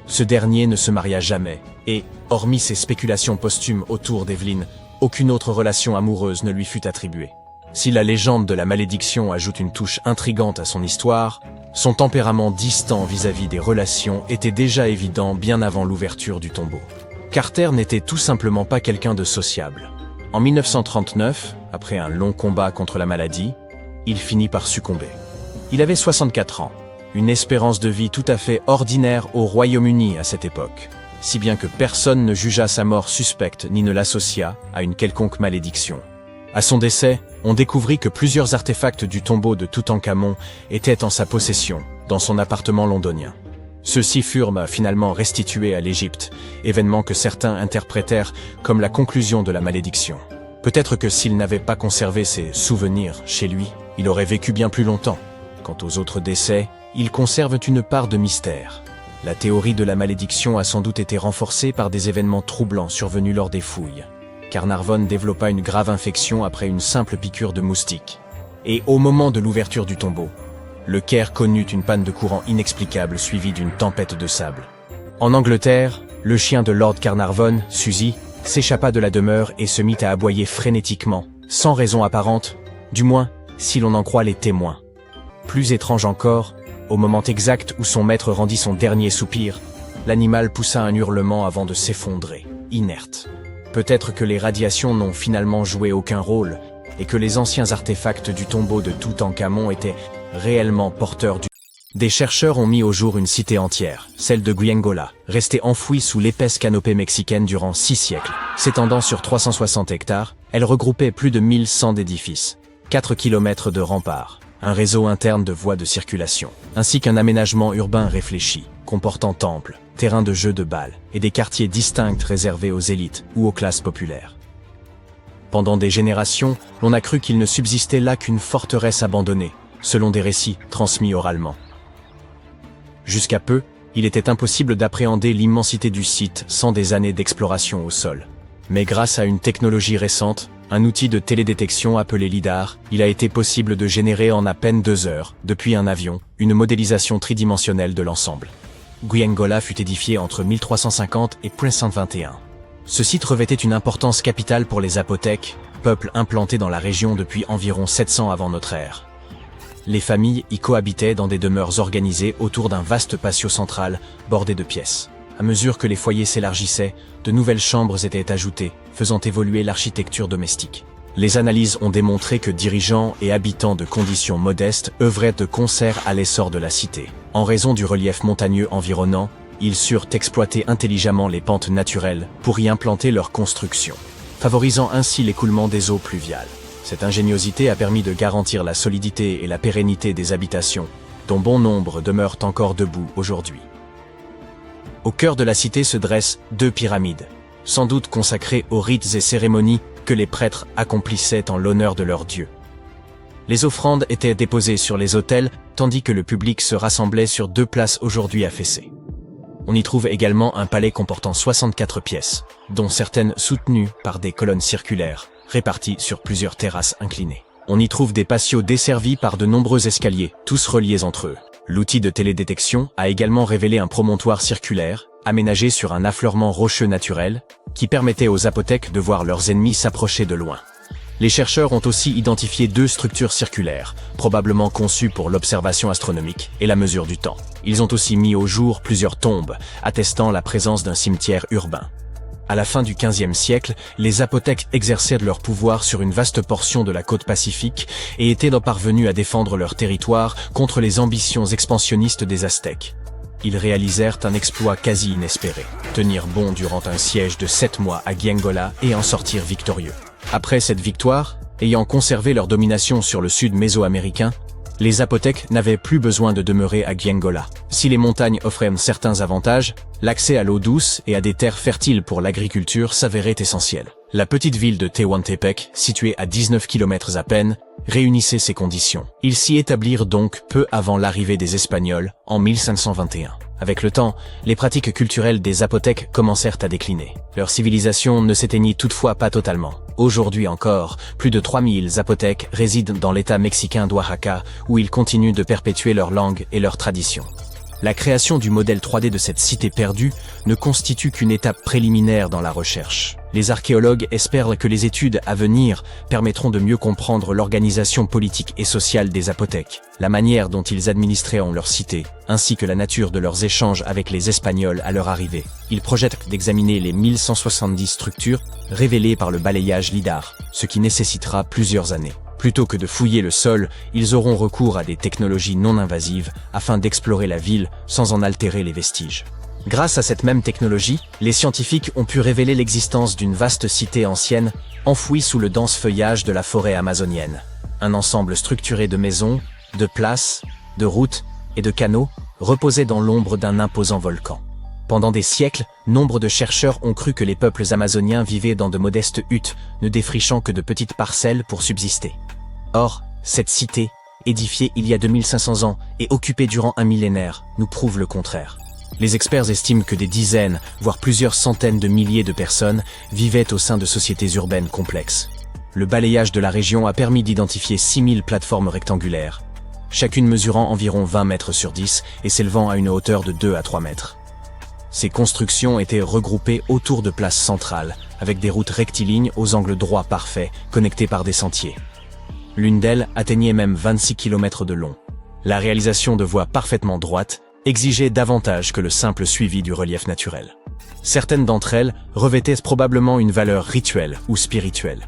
Ce dernier ne se maria jamais, et, hormis ses spéculations posthumes autour d'Evelyn, aucune autre relation amoureuse ne lui fut attribuée. Si la légende de la malédiction ajoute une touche intrigante à son histoire, son tempérament distant vis-à-vis des relations était déjà évident bien avant l'ouverture du tombeau. Carter n'était tout simplement pas quelqu'un de sociable. En 1939, après un long combat contre la maladie, il finit par succomber. Il avait 64 ans, une espérance de vie tout à fait ordinaire au Royaume-Uni à cette époque, si bien que personne ne jugea sa mort suspecte ni ne l'associa à une quelconque malédiction. À son décès, on découvrit que plusieurs artefacts du tombeau de Toutankhamon étaient en sa possession, dans son appartement londonien. Ceux-ci furent finalement restitués à l'Égypte, événement que certains interprétèrent comme la conclusion de la malédiction. Peut-être que s'il n'avait pas conservé ses souvenirs chez lui, il aurait vécu bien plus longtemps. Quant aux autres décès, ils conservent une part de mystère. La théorie de la malédiction a sans doute été renforcée par des événements troublants survenus lors des fouilles. Carnarvon développa une grave infection après une simple piqûre de moustique. Et au moment de l'ouverture du tombeau, le Caire connut une panne de courant inexplicable suivie d'une tempête de sable. En Angleterre, le chien de Lord Carnarvon, Suzy, s'échappa de la demeure et se mit à aboyer frénétiquement, sans raison apparente, du moins si l'on en croit les témoins. Plus étrange encore, au moment exact où son maître rendit son dernier soupir, l'animal poussa un hurlement avant de s'effondrer, inerte. Peut-être que les radiations n'ont finalement joué aucun rôle, et que les anciens artefacts du tombeau de Toutankhamon étaient réellement porteurs du... Des chercheurs ont mis au jour une cité entière, celle de Giengola, restée enfouie sous l'épaisse canopée mexicaine durant 6 siècles. S'étendant sur 360 hectares, elle regroupait plus de 1100 édifices, 4 km de remparts, un réseau interne de voies de circulation, ainsi qu'un aménagement urbain réfléchi, comportant temples, terrains de jeux de balles et des quartiers distincts réservés aux élites ou aux classes populaires. Pendant des générations, l'on a cru qu'il ne subsistait là qu'une forteresse abandonnée, selon des récits transmis oralement. Jusqu'à peu, il était impossible d'appréhender l'immensité du site sans des années d'exploration au sol. Mais grâce à une technologie récente, un outil de télédétection appelé LIDAR, il a été possible de générer en à peine 2 heures, depuis un avion, une modélisation tridimensionnelle de l'ensemble. Giengola fut édifié entre 1350 et 1121. Ce site revêtait une importance capitale pour les Zapotèques, peuple implanté dans la région depuis environ 700 avant notre ère. Les familles y cohabitaient dans des demeures organisées autour d'un vaste patio central bordé de pièces. À mesure que les foyers s'élargissaient, de nouvelles chambres étaient ajoutées, faisant évoluer l'architecture domestique. Les analyses ont démontré que dirigeants et habitants de conditions modestes œuvraient de concert à l'essor de la cité. En raison du relief montagneux environnant, ils surent exploiter intelligemment les pentes naturelles pour y implanter leurs constructions, favorisant ainsi l'écoulement des eaux pluviales. Cette ingéniosité a permis de garantir la solidité et la pérennité des habitations, dont bon nombre demeurent encore debout aujourd'hui. Au cœur de la cité se dressent 2 pyramides, sans doute consacrées aux rites et cérémonies que les prêtres accomplissaient en l'honneur de leurs dieux. Les offrandes étaient déposées sur les autels, tandis que le public se rassemblait sur 2 places aujourd'hui affaissées. On y trouve également un palais comportant 64 pièces, dont certaines soutenues par des colonnes circulaires, réparties sur plusieurs terrasses inclinées. On y trouve des patios desservis par de nombreux escaliers, tous reliés entre eux. L'outil de télédétection a également révélé un promontoire circulaire, aménagé sur un affleurement rocheux naturel, qui permettait aux Zapotèques de voir leurs ennemis s'approcher de loin. Les chercheurs ont aussi identifié 2 structures circulaires, probablement conçues pour l'observation astronomique et la mesure du temps. Ils ont aussi mis au jour plusieurs tombes, attestant la présence d'un cimetière urbain. À la fin du XVe siècle, les Zapotèques exerçaient leur pouvoir sur une vaste portion de la côte pacifique et étaient parvenus à défendre leur territoire contre les ambitions expansionnistes des Aztèques. Ils réalisèrent un exploit quasi inespéré, tenir bon durant un siège de 7 mois à Giengola et en sortir victorieux. Après cette victoire, ayant conservé leur domination sur le sud mésoaméricain, les Zapotèques n'avaient plus besoin de demeurer à Giengola. Si les montagnes offraient certains avantages, l'accès à l'eau douce et à des terres fertiles pour l'agriculture s'avérait essentiel. La petite ville de Tehuantepec, située à 19 km à peine, réunissait ces conditions. Ils s'y établirent donc peu avant l'arrivée des Espagnols, en 1521. Avec le temps, les pratiques culturelles des Zapotèques commencèrent à décliner. Leur civilisation ne s'éteignit toutefois pas totalement. Aujourd'hui encore, plus de 3000 Zapotèques résident dans l'état mexicain d'Oaxaca, où ils continuent de perpétuer leur langue et leurs traditions. La création du modèle 3D de cette cité perdue ne constitue qu'une étape préliminaire dans la recherche. Les archéologues espèrent que les études à venir permettront de mieux comprendre l'organisation politique et sociale des Zapotèques, la manière dont ils administraient leur cité, ainsi que la nature de leurs échanges avec les Espagnols à leur arrivée. Ils projettent d'examiner les 1170 structures révélées par le balayage LIDAR, ce qui nécessitera plusieurs années. Plutôt que de fouiller le sol, ils auront recours à des technologies non invasives afin d'explorer la ville sans en altérer les vestiges. Grâce à cette même technologie, les scientifiques ont pu révéler l'existence d'une vaste cité ancienne enfouie sous le dense feuillage de la forêt amazonienne. Un ensemble structuré de maisons, de places, de routes et de canaux reposait dans l'ombre d'un imposant volcan. Pendant des siècles, nombre de chercheurs ont cru que les peuples amazoniens vivaient dans de modestes huttes, ne défrichant que de petites parcelles pour subsister. Or, cette cité, édifiée il y a 2500 ans et occupée durant un millénaire, nous prouve le contraire. Les experts estiment que des dizaines, voire plusieurs centaines de milliers de personnes vivaient au sein de sociétés urbaines complexes. Le balayage de la région a permis d'identifier 6000 plateformes rectangulaires, chacune mesurant environ 20 mètres sur 10 et s'élevant à une hauteur de 2 à 3 mètres. Ces constructions étaient regroupées autour de places centrales, avec des routes rectilignes aux angles droits parfaits, connectées par des sentiers. L'une d'elles atteignait même 26 km de long. La réalisation de voies parfaitement droites exigeaient davantage que le simple suivi du relief naturel. Certaines d'entre elles revêtaient probablement une valeur rituelle ou spirituelle.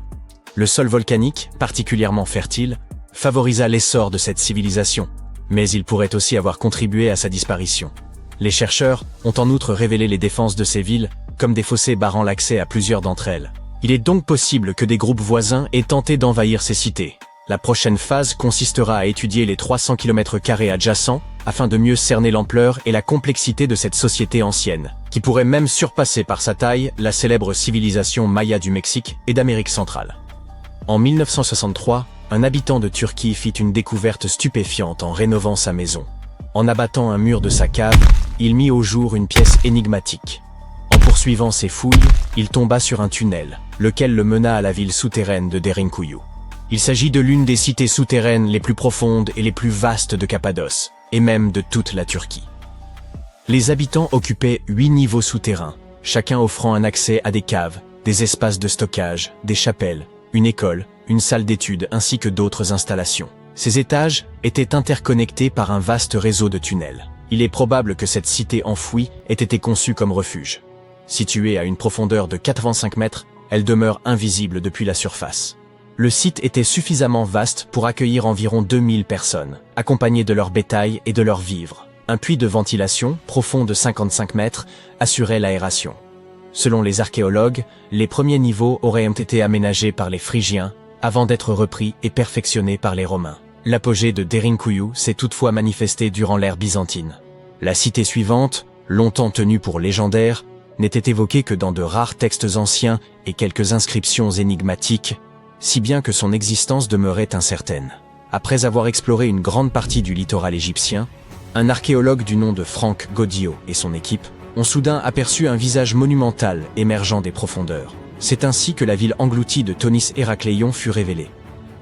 Le sol volcanique, particulièrement fertile, favorisa l'essor de cette civilisation, mais il pourrait aussi avoir contribué à sa disparition. Les chercheurs ont en outre révélé les défenses de ces villes comme des fossés barrant l'accès à plusieurs d'entre elles. Il est donc possible que des groupes voisins aient tenté d'envahir ces cités. La prochaine phase consistera à étudier les 300 km² adjacents afin de mieux cerner l'ampleur et la complexité de cette société ancienne, qui pourrait même surpasser par sa taille la célèbre civilisation maya du Mexique et d'Amérique centrale. En 1963, un habitant de Turquie fit une découverte stupéfiante en rénovant sa maison. En abattant un mur de sa cave, il mit au jour une pièce énigmatique. En poursuivant ses fouilles, il tomba sur un tunnel, lequel le mena à la ville souterraine de Derinkuyu. Il s'agit de l'une des cités souterraines les plus profondes et les plus vastes de Cappadoce, et même de toute la Turquie. Les habitants occupaient 8 niveaux souterrains, chacun offrant un accès à des caves, des espaces de stockage, des chapelles, une école, une salle d'études ainsi que d'autres installations. Ces étages étaient interconnectés par un vaste réseau de tunnels. Il est probable que cette cité enfouie ait été conçue comme refuge. Située à une profondeur de 85 mètres, elle demeure invisible depuis la surface. Le site était suffisamment vaste pour accueillir environ 2000 personnes, accompagnées de leur bétail et de leurs vivres. Un puits de ventilation, profond de 55 mètres, assurait l'aération. Selon les archéologues, les premiers niveaux auraient été aménagés par les Phrygiens, avant d'être repris et perfectionnés par les Romains. L'apogée de Derinkuyu s'est toutefois manifesté durant l'ère byzantine. La cité suivante, longtemps tenue pour légendaire, n'était évoquée que dans de rares textes anciens et quelques inscriptions énigmatiques, si bien que son existence demeurait incertaine. Après avoir exploré une grande partie du littoral égyptien, un archéologue du nom de Frank Goddio et son équipe ont soudain aperçu un visage monumental émergeant des profondeurs. C'est ainsi que la ville engloutie de Thonis Héracléion fut révélée,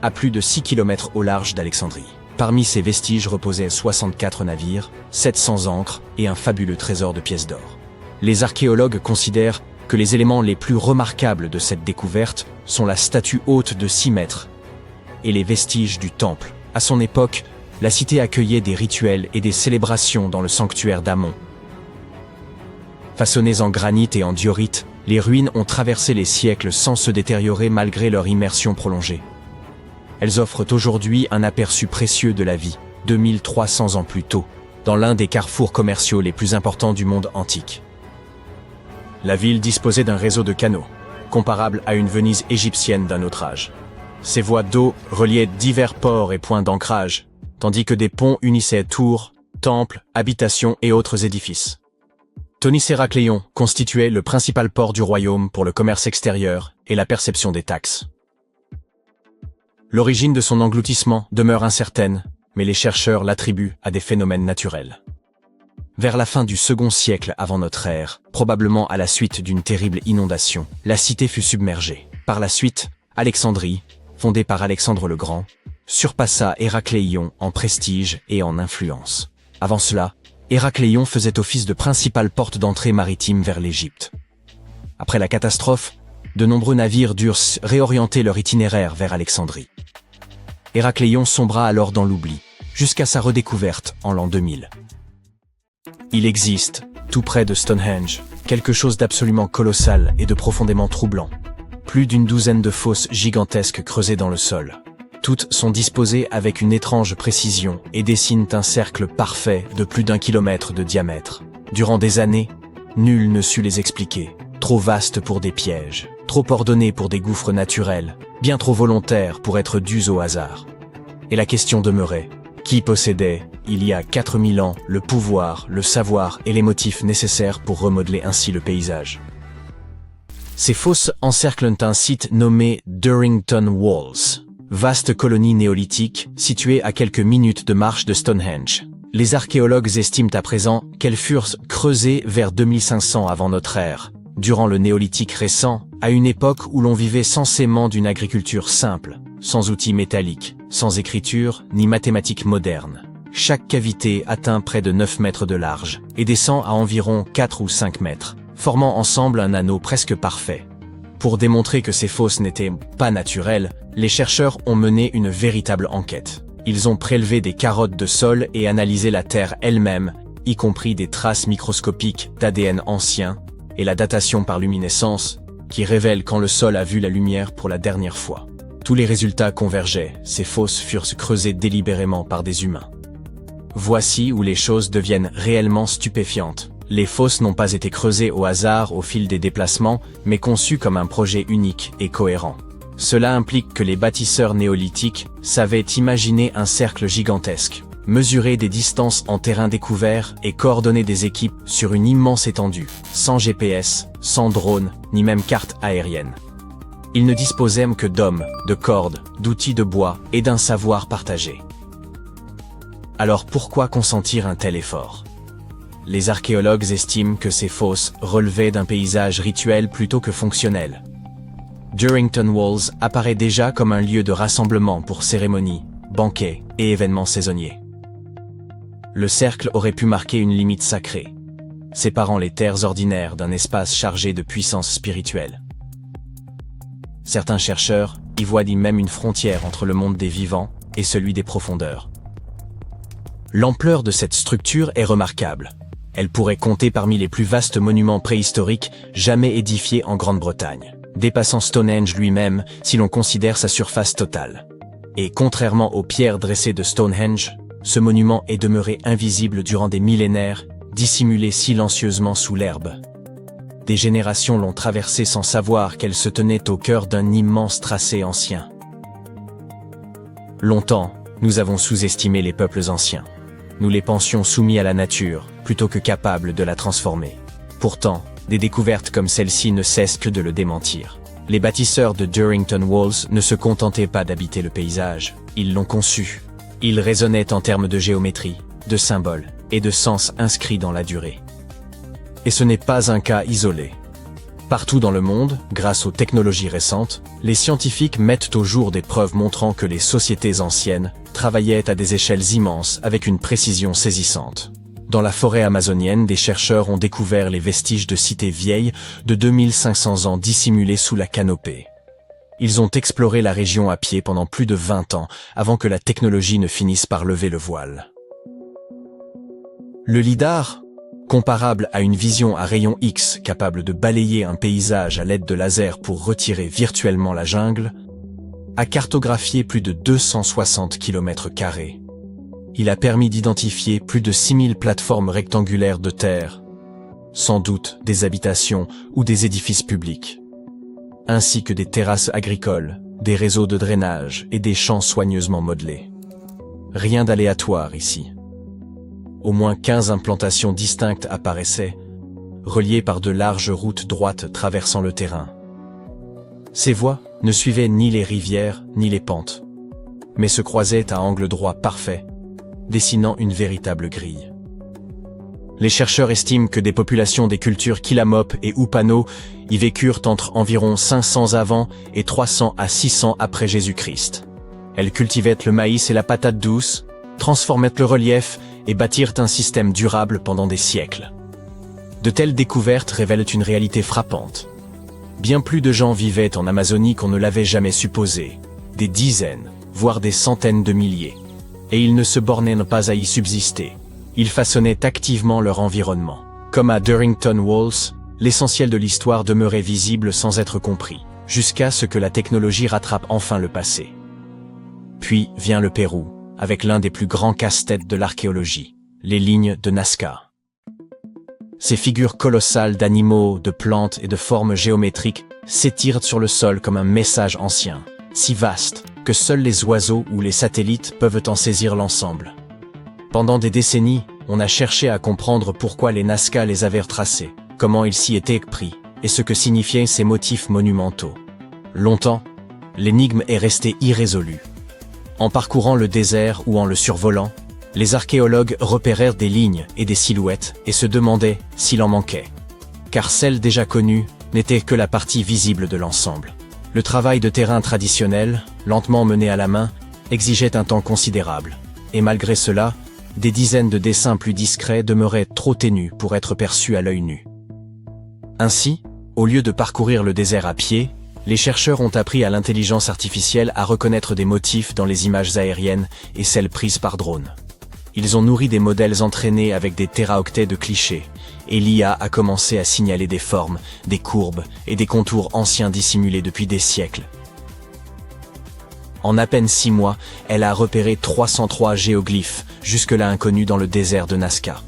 à plus de 6 km au large d'Alexandrie. Parmi ces vestiges reposaient 64 navires, 700 ancres et un fabuleux trésor de pièces d'or. Les archéologues considèrent que les éléments les plus remarquables de cette découverte sont la statue haute de 6 mètres et les vestiges du temple. À son époque, la cité accueillait des rituels et des célébrations dans le sanctuaire d'Amon. Façonnées en granit et en diorite, les ruines ont traversé les siècles sans se détériorer malgré leur immersion prolongée. Elles offrent aujourd'hui un aperçu précieux de la vie, 2300 ans plus tôt, dans l'un des carrefours commerciaux les plus importants du monde antique. La ville disposait d'un réseau de canaux, comparable à une Venise égyptienne d'un autre âge. Ces voies d'eau reliaient divers ports et points d'ancrage, tandis que des ponts unissaient tours, temples, habitations et autres édifices. Thonis Héracléion constituait le principal port du royaume pour le commerce extérieur et la perception des taxes. L'origine de son engloutissement demeure incertaine, mais les chercheurs l'attribuent à des phénomènes naturels. Vers la fin du second siècle avant notre ère, probablement à la suite d'une terrible inondation, la cité fut submergée. Par la suite, Alexandrie, fondée par Alexandre le Grand, surpassa Héracléion en prestige et en influence. Avant cela, Héracléion faisait office de principale porte d'entrée maritime vers l'Égypte. Après la catastrophe, de nombreux navires durent réorienter leur itinéraire vers Alexandrie. Héracléion sombra alors dans l'oubli, jusqu'à sa redécouverte en l'an 2000. Il existe, tout près de Stonehenge, quelque chose d'absolument colossal et de profondément troublant. Plus d'une douzaine de fosses gigantesques creusées dans le sol. Toutes sont disposées avec une étrange précision et dessinent un cercle parfait de plus d'1 kilomètre de diamètre. Durant des années, nul ne sut les expliquer. Trop vastes pour des pièges, trop ordonnés pour des gouffres naturels, bien trop volontaires pour être dus au hasard. Et la question demeurait, qui possédait, il y a 4000 ans, le pouvoir, le savoir et les motifs nécessaires pour remodeler ainsi le paysage? Ces fosses encerclent un site nommé Durrington Walls, vaste colonie néolithique située à quelques minutes de marche de Stonehenge. Les archéologues estiment à présent qu'elles furent creusées vers 2500 avant notre ère, durant le néolithique récent, à une époque où l'on vivait censément d'une agriculture simple, sans outils métalliques, sans écriture ni mathématiques modernes. Chaque cavité atteint près de 9 mètres de large et descend à environ 4 ou 5 mètres, formant ensemble un anneau presque parfait. Pour démontrer que ces fosses n'étaient pas naturelles, les chercheurs ont mené une véritable enquête. Ils ont prélevé des carottes de sol et analysé la terre elle-même, y compris des traces microscopiques d'ADN ancien et la datation par luminescence, qui révèle quand le sol a vu la lumière pour la dernière fois. Tous les résultats convergeaient, ces fosses furent creusées délibérément par des humains. Voici où les choses deviennent réellement stupéfiantes. Les fosses n'ont pas été creusées au hasard au fil des déplacements, mais conçues comme un projet unique et cohérent. Cela implique que les bâtisseurs néolithiques savaient imaginer un cercle gigantesque, mesurer des distances en terrain découvert et coordonner des équipes sur une immense étendue, sans GPS, sans drone, ni même carte aérienne. Ils ne disposaient que d'hommes, de cordes, d'outils de bois et d'un savoir partagé. Alors pourquoi consentir un tel effort? Les archéologues estiment que ces fosses relevaient d'un paysage rituel plutôt que fonctionnel. Durrington Walls apparaît déjà comme un lieu de rassemblement pour cérémonies, banquets et événements saisonniers. Le cercle aurait pu marquer une limite sacrée, séparant les terres ordinaires d'un espace chargé de puissance spirituelle. Certains chercheurs y voient même une frontière entre le monde des vivants et celui des profondeurs. L'ampleur de cette structure est remarquable. Elle pourrait compter parmi les plus vastes monuments préhistoriques jamais édifiés en Grande-Bretagne, dépassant Stonehenge lui-même si l'on considère sa surface totale. Et contrairement aux pierres dressées de Stonehenge, ce monument est demeuré invisible durant des millénaires, dissimulé silencieusement sous l'herbe. Des générations l'ont traversé sans savoir qu'elle se tenait au cœur d'un immense tracé ancien. Longtemps, nous avons sous-estimé les peuples anciens. Nous les pensions soumis à la nature, plutôt que capables de la transformer. Pourtant, des découvertes comme celle-ci ne cessent que de le démentir. Les bâtisseurs de Durrington Walls ne se contentaient pas d'habiter le paysage, ils l'ont conçu. Ils raisonnaient en termes de géométrie, de symboles et de sens inscrits dans la durée. Et ce n'est pas un cas isolé. Partout dans le monde, grâce aux technologies récentes, les scientifiques mettent au jour des preuves montrant que les sociétés anciennes travaillaient à des échelles immenses avec une précision saisissante. Dans la forêt amazonienne, des chercheurs ont découvert les vestiges de cités vieilles de 2500 ans dissimulées sous la canopée. Ils ont exploré la région à pied pendant plus de 20 ans avant que la technologie ne finisse par lever le voile. Le lidar, comparable à une vision à rayon X capable de balayer un paysage à l'aide de lasers pour retirer virtuellement la jungle, a cartographié plus de 260 km². Il a permis d'identifier plus de 6000 plateformes rectangulaires de terre, sans doute des habitations ou des édifices publics, ainsi que des terrasses agricoles, des réseaux de drainage et des champs soigneusement modelés. Rien d'aléatoire ici. Au moins 15 implantations distinctes apparaissaient, reliées par de larges routes droites traversant le terrain. Ces voies ne suivaient ni les rivières ni les pentes, mais se croisaient à angle droit parfait, dessinant une véritable grille. Les chercheurs estiment que des populations des cultures Kilamop et Upano y vécurent entre environ 500 avant et 300 à 600 après Jésus-Christ. Elles cultivaient le maïs et la patate douce, transformaient le relief et bâtirent un système durable pendant des siècles. De telles découvertes révèlent une réalité frappante. Bien plus de gens vivaient en Amazonie qu'on ne l'avait jamais supposé, des dizaines, voire des centaines de milliers. Et ils ne se bornaient pas à y subsister. Ils façonnaient activement leur environnement. Comme à Durrington Walls, l'essentiel de l'histoire demeurait visible sans être compris, jusqu'à ce que la technologie rattrape enfin le passé. Puis vient le Pérou, avec l'un des plus grands casse-têtes de l'archéologie, les lignes de Nazca. Ces figures colossales d'animaux, de plantes et de formes géométriques s'étirent sur le sol comme un message ancien, si vaste que seuls les oiseaux ou les satellites peuvent en saisir l'ensemble. Pendant des décennies, on a cherché à comprendre pourquoi les Nazca les avaient tracés, comment ils s'y étaient pris, et ce que signifiaient ces motifs monumentaux. Longtemps, l'énigme est restée irrésolue. En parcourant le désert ou en le survolant, les archéologues repérèrent des lignes et des silhouettes et se demandaient s'il en manquait. Car celles déjà connues n'étaient que la partie visible de l'ensemble. Le travail de terrain traditionnel, lentement mené à la main, exigeait un temps considérable. Et malgré cela, des dizaines de dessins plus discrets demeuraient trop ténus pour être perçus à l'œil nu. Ainsi, au lieu de parcourir le désert à pied, les chercheurs ont appris à l'intelligence artificielle à reconnaître des motifs dans les images aériennes et celles prises par drone. Ils ont nourri des modèles entraînés avec des téraoctets de clichés, et l'IA a commencé à signaler des formes, des courbes et des contours anciens dissimulés depuis des siècles. En à peine 6 mois, elle a repéré 303 géoglyphes, jusque-là inconnus dans le désert de Nazca.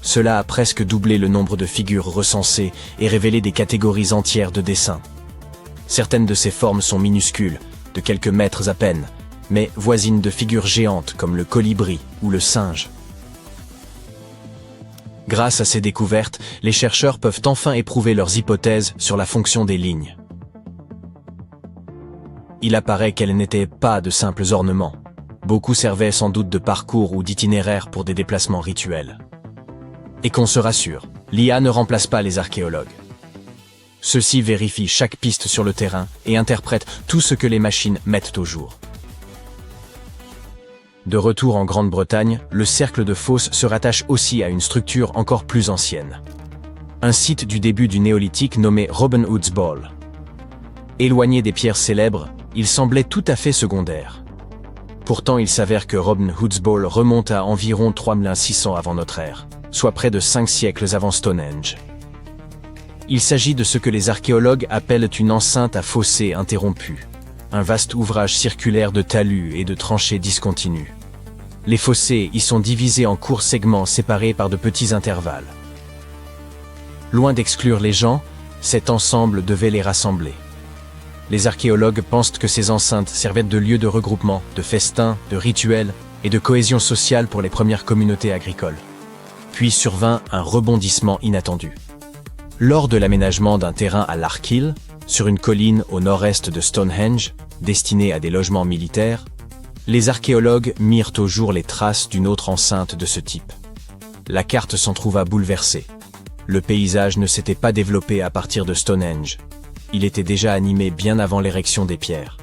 Cela a presque doublé le nombre de figures recensées et révélé des catégories entières de dessins. Certaines de ces formes sont minuscules, de quelques mètres à peine, mais voisines de figures géantes comme le colibri ou le singe. Grâce à ces découvertes, les chercheurs peuvent enfin éprouver leurs hypothèses sur la fonction des lignes. Il apparaît qu'elles n'étaient pas de simples ornements. Beaucoup servaient sans doute de parcours ou d'itinéraires pour des déplacements rituels. Et qu'on se rassure, l'IA ne remplace pas les archéologues. Ceux-ci vérifient chaque piste sur le terrain et interprètent tout ce que les machines mettent au jour. De retour en Grande-Bretagne, le cercle de Fos se rattache aussi à une structure encore plus ancienne. Un site du début du néolithique nommé Robin Hood's Ball. Éloigné des pierres célèbres, il semblait tout à fait secondaire. Pourtant, il s'avère que Robin Hood's Ball remonte à environ 3600 avant notre ère, soit près de 5 siècles avant Stonehenge. Il s'agit de ce que les archéologues appellent une enceinte à fossés interrompus, un vaste ouvrage circulaire de talus et de tranchées discontinues. Les fossés y sont divisés en courts segments séparés par de petits intervalles. Loin d'exclure les gens, cet ensemble devait les rassembler. Les archéologues pensent que ces enceintes servaient de lieu de regroupement, de festins, de rituels et de cohésion sociale pour les premières communautés agricoles. Puis survint un rebondissement inattendu. Lors de l'aménagement d'un terrain à Larkhill, sur une colline au nord-est de Stonehenge, destinée à des logements militaires, les archéologues mirent au jour les traces d'une autre enceinte de ce type. La carte s'en trouva bouleversée. Le paysage ne s'était pas développé à partir de Stonehenge. Il était déjà animé bien avant l'érection des pierres.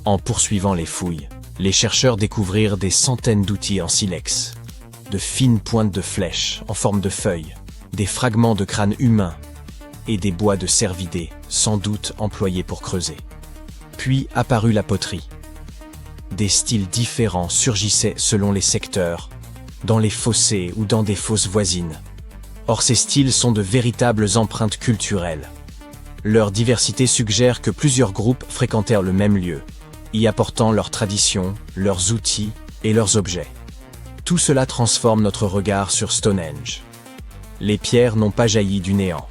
En poursuivant les fouilles, les chercheurs découvrirent des centaines d'outils en silex, de fines pointes de flèches en forme de feuilles, des fragments de crânes humains et des bois de cervidés, sans doute employés pour creuser. Puis apparut la poterie. Des styles différents surgissaient selon les secteurs, dans les fossés ou dans des fosses voisines. Or ces styles sont de véritables empreintes culturelles. Leur diversité suggère que plusieurs groupes fréquentèrent le même lieu, y apportant leurs traditions, leurs outils et leurs objets. Tout cela transforme notre regard sur Stonehenge. Les pierres n'ont pas jailli du néant.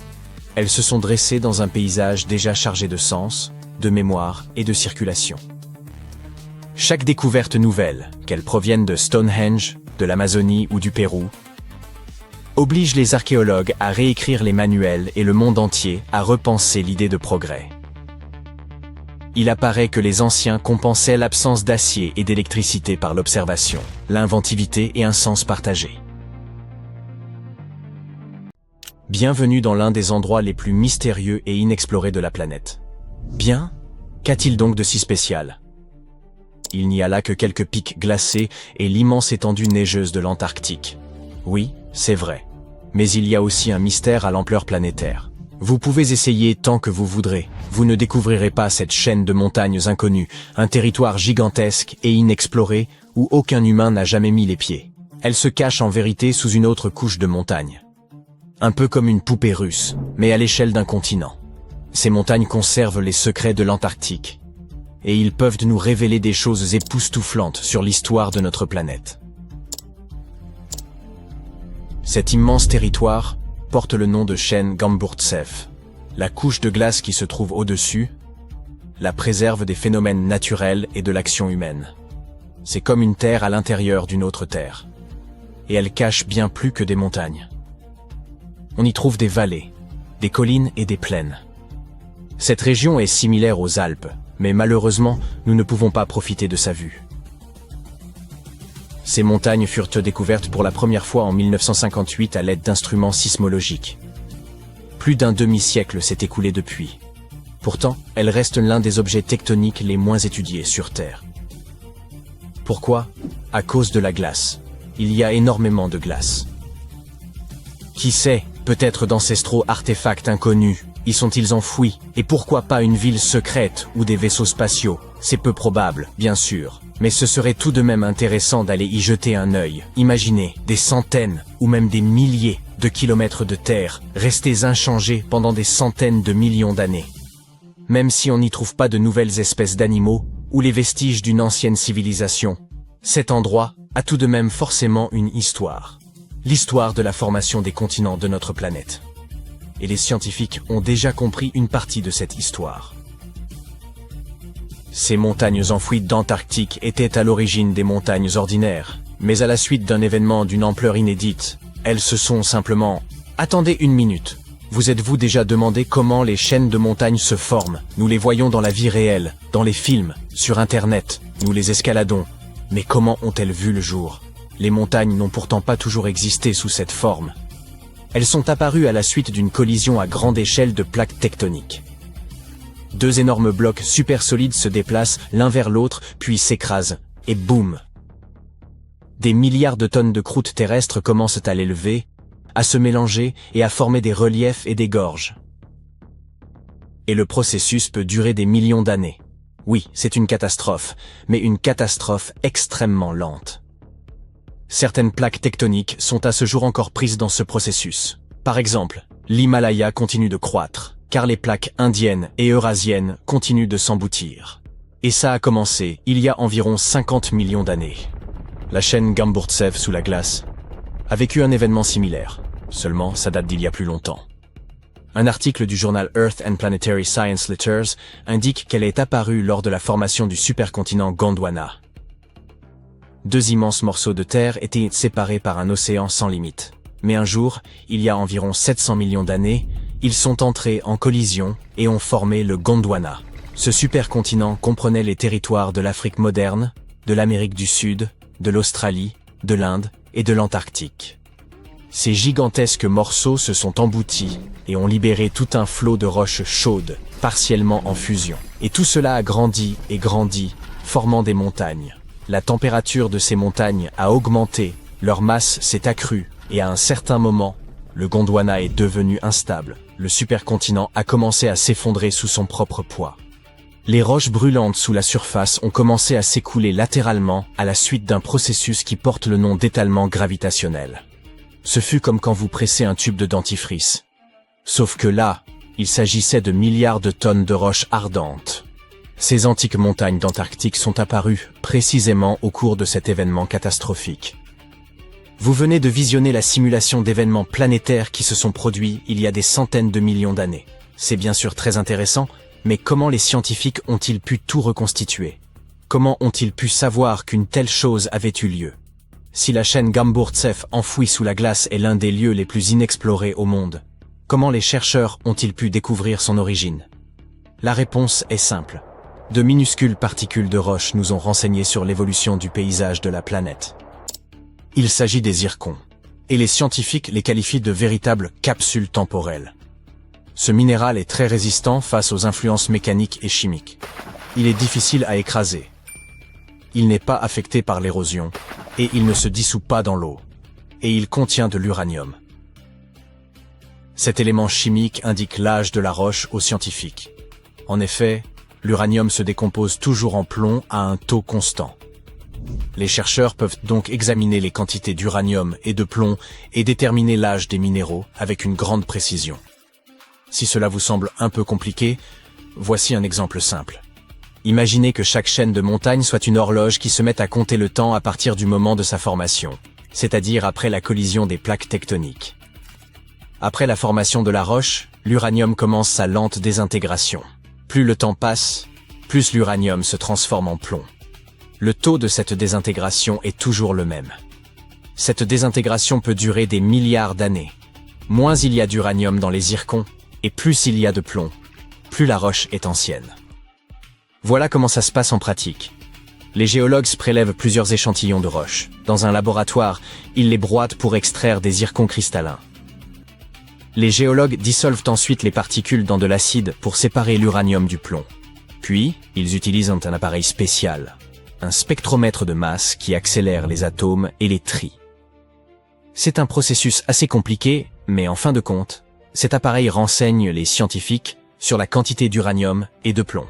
Elles se sont dressées dans un paysage déjà chargé de sens, de mémoire et de circulation. Chaque découverte nouvelle, qu'elle provienne de Stonehenge, de l'Amazonie ou du Pérou, oblige les archéologues à réécrire les manuels et le monde entier à repenser l'idée de progrès. Il apparaît que les anciens compensaient l'absence d'acier et d'électricité par l'observation, l'inventivité et un sens partagé. Bienvenue dans l'un des endroits les plus mystérieux et inexplorés de la planète. Bien, qu'a-t-il donc de si spécial? Il n'y a là que quelques pics glacés et l'immense étendue neigeuse de l'Antarctique. Oui, c'est vrai. Mais il y a aussi un mystère à l'ampleur planétaire. Vous pouvez essayer tant que vous voudrez, vous ne découvrirez pas cette chaîne de montagnes inconnues, un territoire gigantesque et inexploré où aucun humain n'a jamais mis les pieds. Elle se cache en vérité sous une autre couche de montagnes. Un peu comme une poupée russe, mais à l'échelle d'un continent. Ces montagnes conservent les secrets de l'Antarctique. Et ils peuvent nous révéler des choses époustouflantes sur l'histoire de notre planète. Cet immense territoire porte le nom de chaîne Gamburtsev. La couche de glace qui se trouve au-dessus la préserve des phénomènes naturels et de l'action humaine. C'est comme une terre à l'intérieur d'une autre terre. Et elle cache bien plus que des montagnes. On y trouve des vallées, des collines et des plaines. Cette région est similaire aux Alpes, mais malheureusement, nous ne pouvons pas profiter de sa vue. Ces montagnes furent découvertes pour la première fois en 1958 à l'aide d'instruments sismologiques. Plus d'un demi-siècle s'est écoulé depuis. Pourtant, elles restent l'un des objets tectoniques les moins étudiés sur Terre. Pourquoi? À cause de la glace. Il y a énormément de glace. Qui sait, peut-être d'ancestraux artefacts inconnus, Y sont-ils enfouis? Et pourquoi pas une ville secrète ou des vaisseaux spatiaux? C'est peu probable, bien sûr. Mais ce serait tout de même intéressant d'aller y jeter un œil. Imaginez des centaines ou même des milliers de kilomètres de terre restés inchangés pendant des centaines de millions d'années. Même si on n'y trouve pas de nouvelles espèces d'animaux ou les vestiges d'une ancienne civilisation, cet endroit a tout de même forcément une histoire. L'histoire de la formation des continents de notre planète. Et les scientifiques ont déjà compris une partie de cette histoire. Ces montagnes enfouies d'Antarctique étaient à l'origine des montagnes ordinaires, mais à la suite d'un événement d'une ampleur inédite, elles se sont simplement... Attendez une minute. Vous êtes-vous déjà demandé comment les chaînes de montagnes se forment? Nous les voyons dans la vie réelle, dans les films, sur Internet, nous les escaladons. Mais comment ont-elles vu le jour? Les montagnes n'ont pourtant pas toujours existé sous cette forme. Elles sont apparues à la suite d'une collision à grande échelle de plaques tectoniques. Deux énormes blocs super solides se déplacent l'un vers l'autre, puis s'écrasent, et boum! Des milliards de tonnes de croûte terrestre commencent à l'élever, à se mélanger et à former des reliefs et des gorges. Et le processus peut durer des millions d'années. Oui, c'est une catastrophe, mais une catastrophe extrêmement lente. Certaines plaques tectoniques sont à ce jour encore prises dans ce processus. Par exemple, l'Himalaya continue de croître, car les plaques indiennes et eurasiennes continuent de s'emboutir. Et ça a commencé il y a environ 50 millions d'années. La chaîne Gamburtsev sous la glace a vécu un événement similaire, seulement ça date d'il y a plus longtemps. Un article du journal Earth and Planetary Science Letters indique qu'elle est apparue lors de la formation du supercontinent Gondwana. Deux immenses morceaux de terre étaient séparés par un océan sans limite. Mais un jour, il y a environ 700 millions d'années, ils sont entrés en collision et ont formé le Gondwana. Ce supercontinent comprenait les territoires de l'Afrique moderne, de l'Amérique du Sud, de l'Australie, de l'Inde et de l'Antarctique. Ces gigantesques morceaux se sont emboutis et ont libéré tout un flot de roches chaudes, partiellement en fusion. Et tout cela a grandi et grandi, formant des montagnes. La température de ces montagnes a augmenté, leur masse s'est accrue, et à un certain moment, le Gondwana est devenu instable. Le supercontinent a commencé à s'effondrer sous son propre poids. Les roches brûlantes sous la surface ont commencé à s'écouler latéralement à la suite d'un processus qui porte le nom d'étalement gravitationnel. Ce fut comme quand vous pressez un tube de dentifrice. Sauf que là, il s'agissait de milliards de tonnes de roches ardentes. Ces antiques montagnes d'Antarctique sont apparues précisément au cours de cet événement catastrophique. Vous venez de visionner la simulation d'événements planétaires qui se sont produits il y a des centaines de millions d'années. C'est bien sûr très intéressant, mais comment les scientifiques ont-ils pu tout reconstituer? Comment ont-ils pu savoir qu'une telle chose avait eu lieu? Si la chaîne Gamburtsev enfouie sous la glace est l'un des lieux les plus inexplorés au monde, comment les chercheurs ont-ils pu découvrir son origine? La réponse est simple. De minuscules particules de roche nous ont renseigné sur l'évolution du paysage de la planète. Il s'agit des zircons, et les scientifiques les qualifient de véritables capsules temporelles. Ce minéral est très résistant face aux influences mécaniques et chimiques. Il est difficile à écraser. Il n'est pas affecté par l'érosion, et il ne se dissout pas dans l'eau. Et il contient de l'uranium. Cet élément chimique indique l'âge de la roche aux scientifiques. En effet, l'uranium se décompose toujours en plomb à un taux constant. Les chercheurs peuvent donc examiner les quantités d'uranium et de plomb et déterminer l'âge des minéraux avec une grande précision. Si cela vous semble un peu compliqué, voici un exemple simple. Imaginez que chaque chaîne de montagne soit une horloge qui se met à compter le temps à partir du moment de sa formation, c'est-à-dire après la collision des plaques tectoniques. Après la formation de la roche, l'uranium commence sa lente désintégration. Plus le temps passe, plus l'uranium se transforme en plomb. Le taux de cette désintégration est toujours le même. Cette désintégration peut durer des milliards d'années. Moins il y a d'uranium dans les zircons, et plus il y a de plomb, plus la roche est ancienne. Voilà comment ça se passe en pratique. Les géologues prélèvent plusieurs échantillons de roches. Dans un laboratoire, ils les broient pour extraire des zircons cristallins. Les géologues dissolvent ensuite les particules dans de l'acide pour séparer l'uranium du plomb. Puis, ils utilisent un appareil spécial, un spectromètre de masse qui accélère les atomes et les trie. C'est un processus assez compliqué, mais en fin de compte, Cet appareil renseigne les scientifiques sur la quantité d'uranium et de plomb.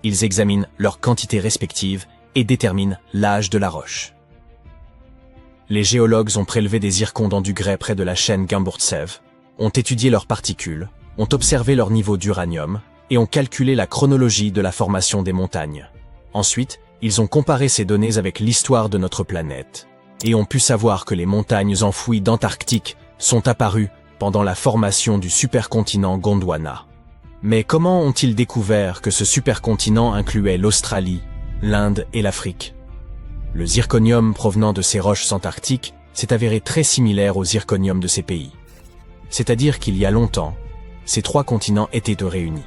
Ils examinent leurs quantités respectives et déterminent l'âge de la roche. Les géologues ont prélevé des zircons dans du grès près de la chaîne Gamburtsev, ont étudié leurs particules, ont observé leur niveau d'uranium et ont calculé la chronologie de la formation des montagnes. Ensuite, ils ont comparé ces données avec l'histoire de notre planète et ont pu savoir que les montagnes enfouies d'Antarctique sont apparues pendant la formation du supercontinent Gondwana. Mais comment ont-ils découvert que ce supercontinent incluait l'Australie, l'Inde et l'Afrique? Le zirconium provenant de ces roches antarctiques s'est avéré très similaire au zirconium de ces pays. C'est-à-dire qu'il y a longtemps, ces trois continents étaient réunis.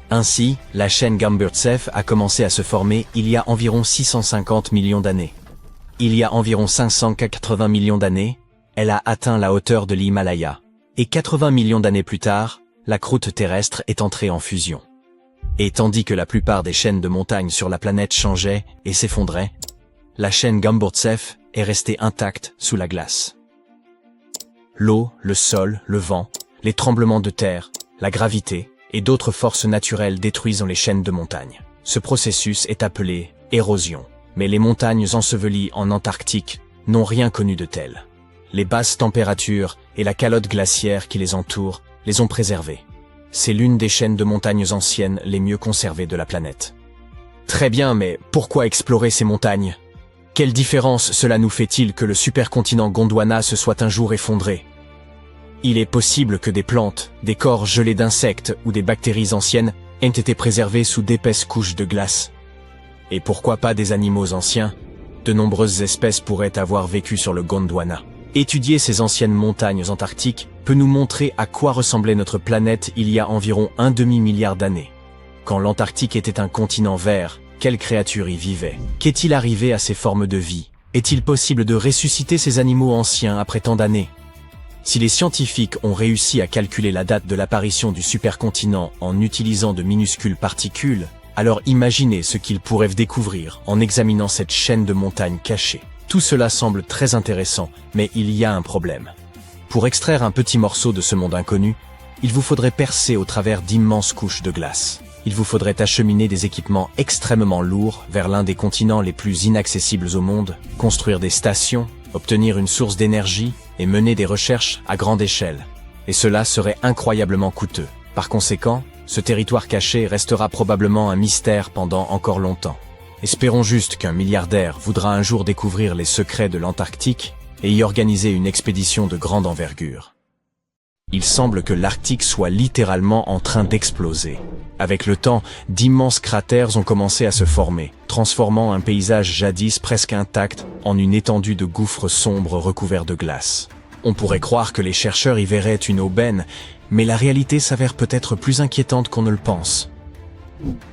Ainsi, la chaîne Gamburtsev a commencé à se former il y a environ 650 millions d'années. Il y a environ 580 millions d'années, elle a atteint la hauteur de l'Himalaya. Et 80 millions d'années plus tard, la croûte terrestre est entrée en fusion. Et tandis que la plupart des chaînes de montagnes sur la planète changeaient et s'effondraient, la chaîne Gamburtsev est restée intacte sous la glace. L'eau, le sol, le vent, les tremblements de terre, la gravité et d'autres forces naturelles détruisent les chaînes de montagnes. Ce processus est appelé érosion. Mais les montagnes ensevelies en Antarctique n'ont rien connu de tel. Les basses températures et la calotte glaciaire qui les entoure les ont préservées. C'est l'une des chaînes de montagnes anciennes les mieux conservées de la planète. Très bien, mais pourquoi explorer ces montagnes? Quelle différence cela nous fait-il que le supercontinent Gondwana se soit un jour effondré? Il est possible que des plantes, des corps gelés d'insectes ou des bactéries anciennes aient été préservés sous d'épaisses couches de glace. Et pourquoi pas des animaux anciens? De nombreuses espèces pourraient avoir vécu sur le Gondwana. Étudier ces anciennes montagnes antarctiques peut nous montrer à quoi ressemblait notre planète il y a environ un demi-milliard d'années. Quand l'Antarctique était un continent vert, quelles créatures y vivaient? Qu'est-il arrivé à ces formes de vie? Est-il possible de ressusciter ces animaux anciens après tant d'années? Si les scientifiques ont réussi à calculer la date de l'apparition du supercontinent en utilisant de minuscules particules, alors imaginez ce qu'ils pourraient découvrir en examinant cette chaîne de montagnes cachée. Tout cela semble très intéressant, mais il y a un problème. Pour extraire un petit morceau de ce monde inconnu, il vous faudrait percer au travers d'immenses couches de glace. Il vous faudrait acheminer des équipements extrêmement lourds vers l'un des continents les plus inaccessibles au monde, construire des stations, obtenir une source d'énergie et mener des recherches à grande échelle. Et cela serait incroyablement coûteux. Par conséquent, ce territoire caché restera probablement un mystère pendant encore longtemps. Espérons juste qu'un milliardaire voudra un jour découvrir les secrets de l'Antarctique et y organiser une expédition de grande envergure. Il semble que l'Arctique soit littéralement en train d'exploser. Avec le temps, d'immenses cratères ont commencé à se former, transformant un paysage jadis presque intact en une étendue de gouffres sombres recouverts de glace. On pourrait croire que les chercheurs y verraient une aubaine, mais la réalité s'avère peut-être plus inquiétante qu'on ne le pense.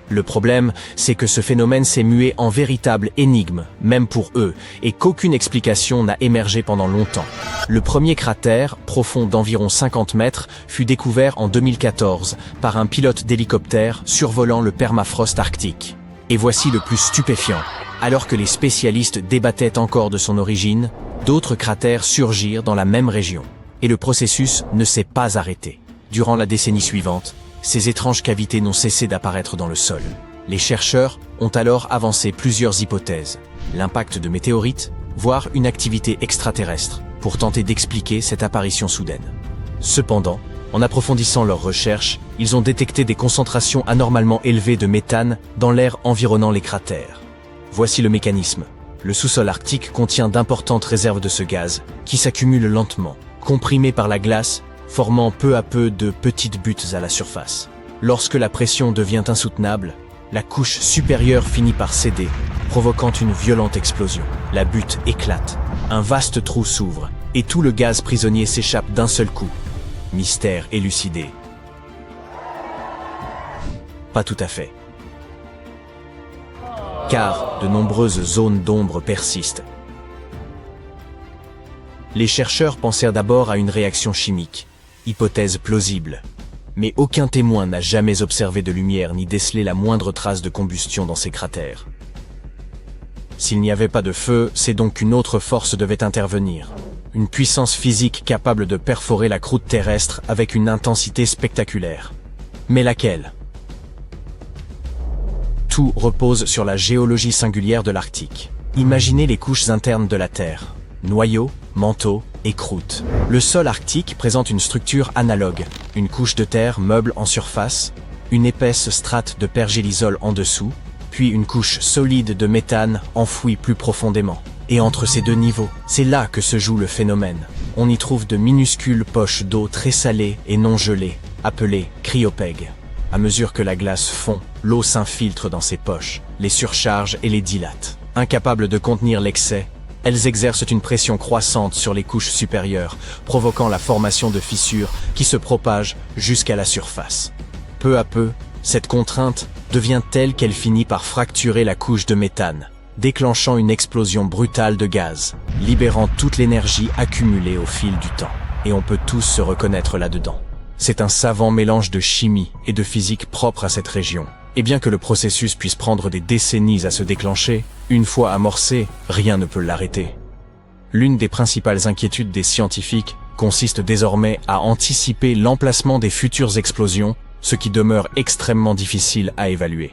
Le problème, c'est que ce phénomène s'est mué en véritable énigme, même pour eux, et qu'aucune explication n'a émergé pendant longtemps. Le premier cratère, profond d'environ 50 mètres, fut découvert en 2014 par un pilote d'hélicoptère survolant le permafrost arctique. Et voici le plus stupéfiant. Alors que les spécialistes débattaient encore de son origine, d'autres cratères surgirent dans la même région. Et le processus ne s'est pas arrêté. Durant la décennie suivante, ces étranges cavités n'ont cessé d'apparaître dans le sol. Les chercheurs ont alors avancé plusieurs hypothèses. L'impact de météorites, voire une activité extraterrestre, pour tenter d'expliquer cette apparition soudaine. Cependant, en approfondissant leurs recherches, ils ont détecté des concentrations anormalement élevées de méthane dans l'air environnant les cratères. Voici le mécanisme. Le sous-sol arctique contient d'importantes réserves de ce gaz, qui s'accumulent lentement, comprimées par la glace, formant peu à peu de petites buttes à la surface. Lorsque la pression devient insoutenable, la couche supérieure finit par céder, provoquant une violente explosion. La butte éclate, un vaste trou s'ouvre, et tout le gaz prisonnier s'échappe d'un seul coup. Mystère élucidé. Pas tout à fait. Car de nombreuses zones d'ombre persistent. Les chercheurs pensèrent d'abord à une réaction chimique, hypothèse plausible. Mais aucun témoin n'a jamais observé de lumière ni décelé la moindre trace de combustion dans ces cratères. S'il n'y avait pas de feu, c'est donc qu'une autre force devait intervenir. une puissance physique capable de perforer la croûte terrestre avec une intensité spectaculaire. Mais laquelle? Tout repose sur la géologie singulière de l'Arctique. Imaginez les couches internes de la Terre. Noyau, manteau et croûte. Le sol arctique présente une structure analogue, une couche de terre meuble en surface, une épaisse strate de pergélisol en dessous, puis une couche solide de méthane enfouie plus profondément. Et entre ces deux niveaux, c'est là que se joue le phénomène. On y trouve de minuscules poches d'eau très salées et non gelées, appelées cryopègues. À mesure que la glace fond, l'eau s'infiltre dans ces poches, les surcharge et les dilate. Incapables de contenir l'excès, elles exercent une pression croissante sur les couches supérieures, provoquant la formation de fissures qui se propagent jusqu'à la surface. Peu à peu, cette contrainte devient telle qu'elle finit par fracturer la couche de méthane, déclenchant une explosion brutale de gaz, libérant toute l'énergie accumulée au fil du temps. Et on peut tous se reconnaître là-dedans. C'est un savant mélange de chimie et de physique propre à cette région. Et bien que le processus puisse prendre des décennies à se déclencher, une fois amorcé, rien ne peut l'arrêter. L'une des principales inquiétudes des scientifiques consiste désormais à anticiper l'emplacement des futures explosions, ce qui demeure extrêmement difficile à évaluer.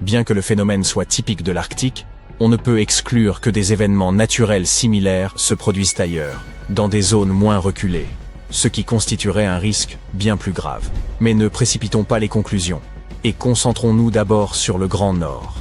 Bien que le phénomène soit typique de l'Arctique, on ne peut exclure que des événements naturels similaires se produisent ailleurs, dans des zones moins reculées, ce qui constituerait un risque bien plus grave. Mais ne précipitons pas les conclusions, et concentrons-nous d'abord sur le Grand Nord.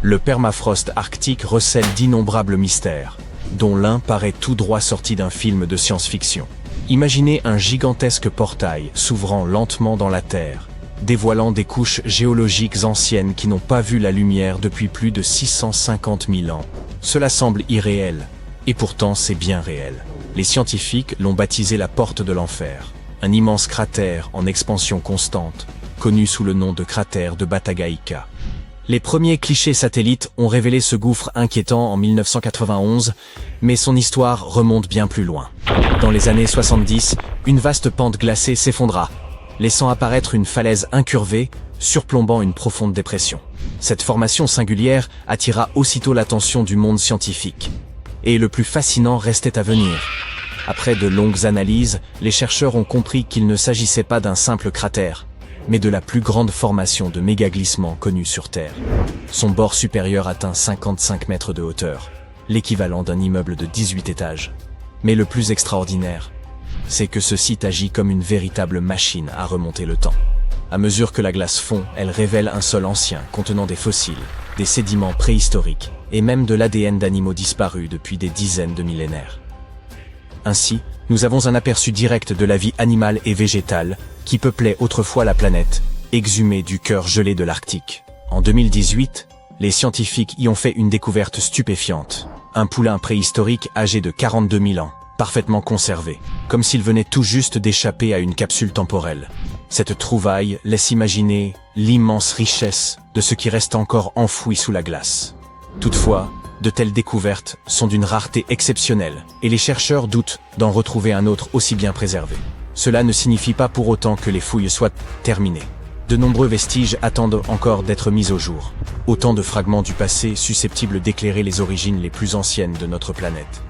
Le permafrost arctique recèle d'innombrables mystères, dont l'un paraît tout droit sorti d'un film de science-fiction. Imaginez un gigantesque portail s'ouvrant lentement dans la Terre, dévoilant des couches géologiques anciennes qui n'ont pas vu la lumière depuis plus de 650 000 ans. Cela semble irréel, et pourtant c'est bien réel. Les scientifiques l'ont baptisé la porte de l'enfer, un immense cratère en expansion constante, connu sous le nom de cratère de Batagaika. Les premiers clichés satellites ont révélé ce gouffre inquiétant en 1991, mais son histoire remonte bien plus loin. Dans les années 70, une vaste pente glacée s'effondra, laissant apparaître une falaise incurvée, surplombant une profonde dépression. Cette formation singulière attira aussitôt l'attention du monde scientifique. Et le plus fascinant restait à venir. Après de longues analyses, les chercheurs ont compris qu'il ne s'agissait pas d'un simple cratère, mais de la plus grande formation de mégaglissements connue sur Terre. Son bord supérieur atteint 55 mètres de hauteur, l'équivalent d'un immeuble de 18 étages. Mais le plus extraordinaire, c'est que ce site agit comme une véritable machine à remonter le temps. À mesure que la glace fond, elle révèle un sol ancien contenant des fossiles, des sédiments préhistoriques et même de l'ADN d'animaux disparus depuis des dizaines de millénaires. Ainsi, nous avons un aperçu direct de la vie animale et végétale qui peuplait autrefois la planète, exhumée du cœur gelé de l'Arctique. En 2018, les scientifiques y ont fait une découverte stupéfiante. Un poulain préhistorique âgé de 42 000 ans, parfaitement conservé, comme s'il venait tout juste d'échapper à une capsule temporelle. Cette trouvaille laisse imaginer l'immense richesse de ce qui reste encore enfoui sous la glace. Toutefois, de telles découvertes sont d'une rareté exceptionnelle, et les chercheurs doutent d'en retrouver un autre aussi bien préservé. Cela ne signifie pas pour autant que les fouilles soient terminées. De nombreux vestiges attendent encore d'être mis au jour. Autant de fragments du passé susceptibles d'éclairer les origines les plus anciennes de notre planète.